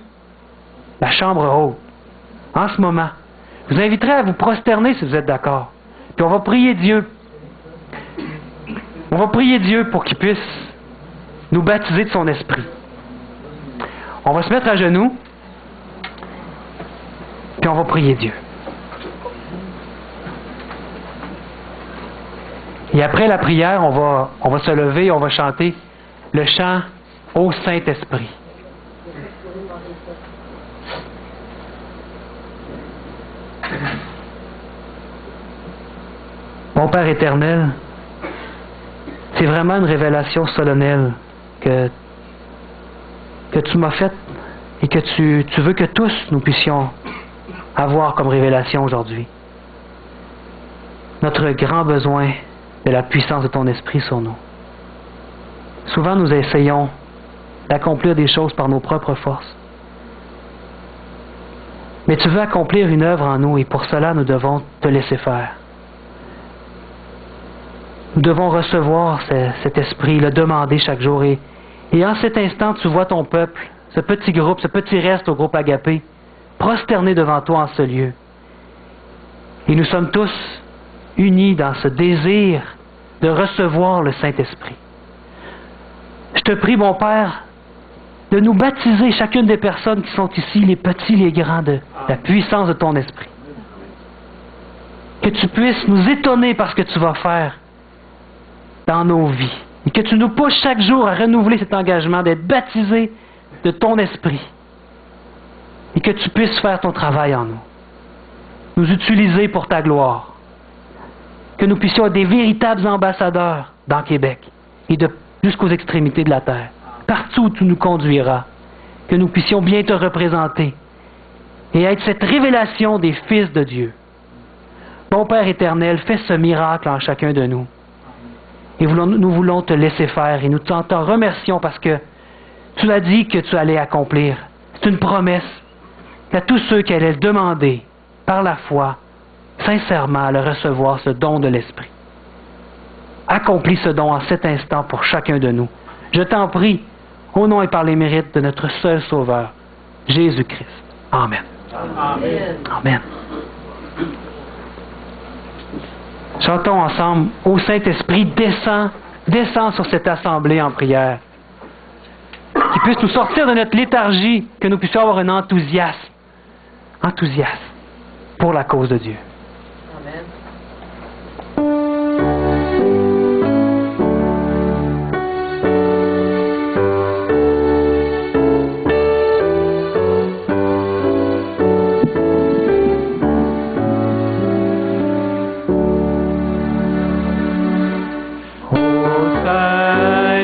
la chambre haute, en ce moment? Je vous inviterai à vous prosterner si vous êtes d'accord. Puis on va prier Dieu. On va prier Dieu pour qu'il puisse nous baptiser de son esprit. On va se mettre à genoux, puis on va prier Dieu. Et après la prière, on va se lever, on va chanter le chant au Saint-Esprit. Mon Père éternel, c'est vraiment une révélation solennelle que tu m'as faite et que tu veux que tous nous puissions avoir comme révélation aujourd'hui. Notre grand besoin de la puissance de ton esprit sur nous. Souvent, nous essayons d'accomplir des choses par nos propres forces. Mais tu veux accomplir une œuvre en nous et pour cela, nous devons te laisser faire. Nous devons recevoir cet esprit, le demander chaque jour. Et en cet instant, tu vois ton peuple, ce petit groupe, ce petit reste au groupe Agapé, prosterné devant toi en ce lieu. Et nous sommes tous unis dans ce désir de recevoir le Saint-Esprit. Je te prie, mon Père, de nous baptiser chacune des personnes qui sont ici, les petits, les grands, de la puissance de ton Esprit. Que tu puisses nous étonner par ce que tu vas faire dans nos vies. Et que tu nous pousses chaque jour à renouveler cet engagement d'être baptisés de ton Esprit. Et que tu puisses faire ton travail en nous. Nous utiliser pour ta gloire. Que nous puissions être des véritables ambassadeurs dans Québec et jusqu'aux extrémités de la terre. Partout où tu nous conduiras. Que nous puissions bien te représenter et être cette révélation des fils de Dieu. Bon Père éternel, fais ce miracle en chacun de nous. Et nous voulons te laisser faire et nous t'en remercions parce que tu l'as dit que tu allais accomplir. C'est une promesse à tous ceux qui allaient demander par la foi, sincèrement, à le recevoir, ce don de l'Esprit. Accomplis ce don en cet instant pour chacun de nous. Je t'en prie, au nom et par les mérites de notre seul Sauveur, Jésus-Christ. Amen. Amen. Amen. Chantons ensemble, ô Saint-Esprit, descends sur cette assemblée en prière. Qu'il puisse nous sortir de notre léthargie, que nous puissions avoir un enthousiasme pour la cause de Dieu. Amen.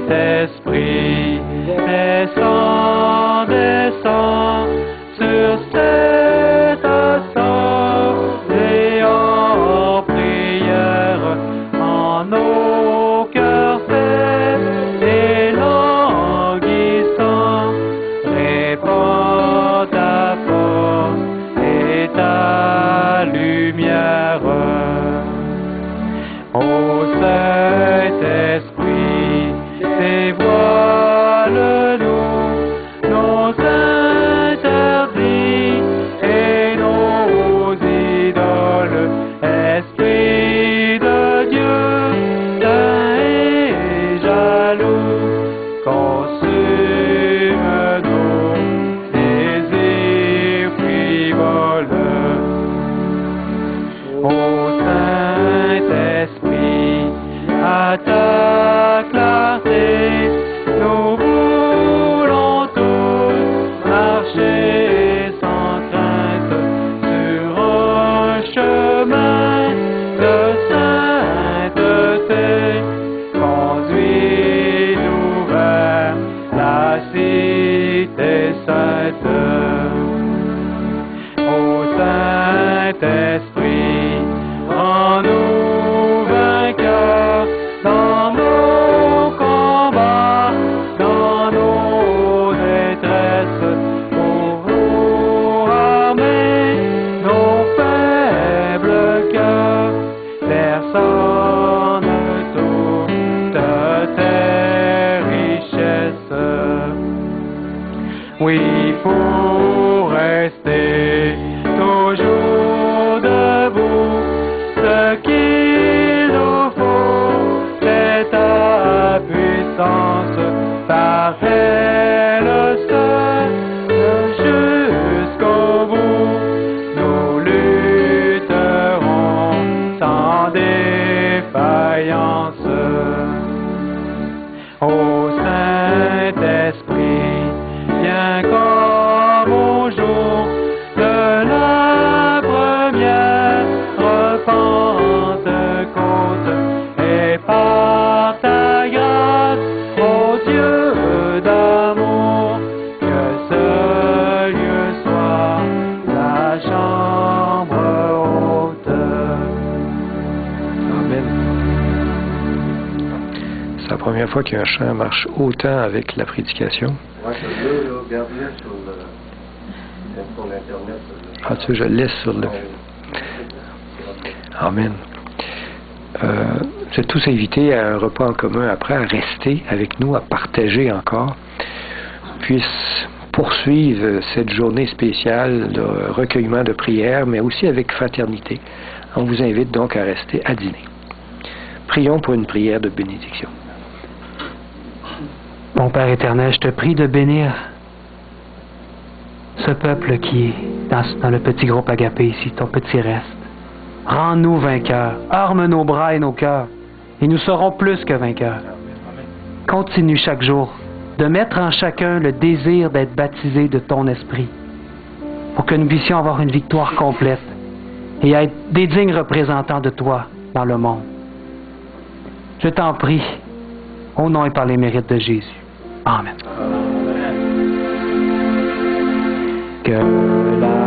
Saint-Esprit, descends sur cette assemblée en prière, en nos cœurs faibles et languissants, répands ta force et ta lumière. Ô Saint-Esprit, dévoile-nous nos interdits et nos idoles. Esprit de Dieu, saint et jaloux, consume nos désirs frivoles. Ô Saint-Esprit, à ta clarté, nous voulons tous marcher sans crainte sur un chemin de sainteté. Conduis-nous vers la cité sainte. Ô Saint-Esprit, rends-nous vainqueurs dans nos combats, dans nos détresses, pour nous armer nos faibles cœurs. Personne tourne rester toujours debout. Ce qu'il nous faut, c'est ta puissance par elle seule jusqu'au bout. Nous lutterons sans défaillance. Ô Saint-Esprit, viens comme au jour de la première Pentecôte, et par ta grâce, ô Dieu d'amour, que ce lieu soit la chambre haute. Amen. C'est la première fois qu'un chant marche autant avec la prédication. Moi, je veux garder sur l'Internet. Ah, tu sais, je laisse sur le... Amen. Vous êtes tous invités à un repas en commun après, à rester avec nous, à partager encore, puisse poursuivre cette journée spéciale de recueillement de prières, mais aussi avec fraternité. On vous invite donc à rester à dîner. Prions pour une prière de bénédiction. Mon Père éternel, je te prie de bénir ce peuple qui est dans le petit groupe Agapé ici, ton petit reste. Rends-nous vainqueurs, arme nos bras et nos cœurs, et nous serons plus que vainqueurs. Continue chaque jour de mettre en chacun le désir d'être baptisé de ton esprit, pour que nous puissions avoir une victoire complète et être des dignes représentants de toi dans le monde. Je t'en prie, au nom et par les mérites de Jésus. Amen. Que la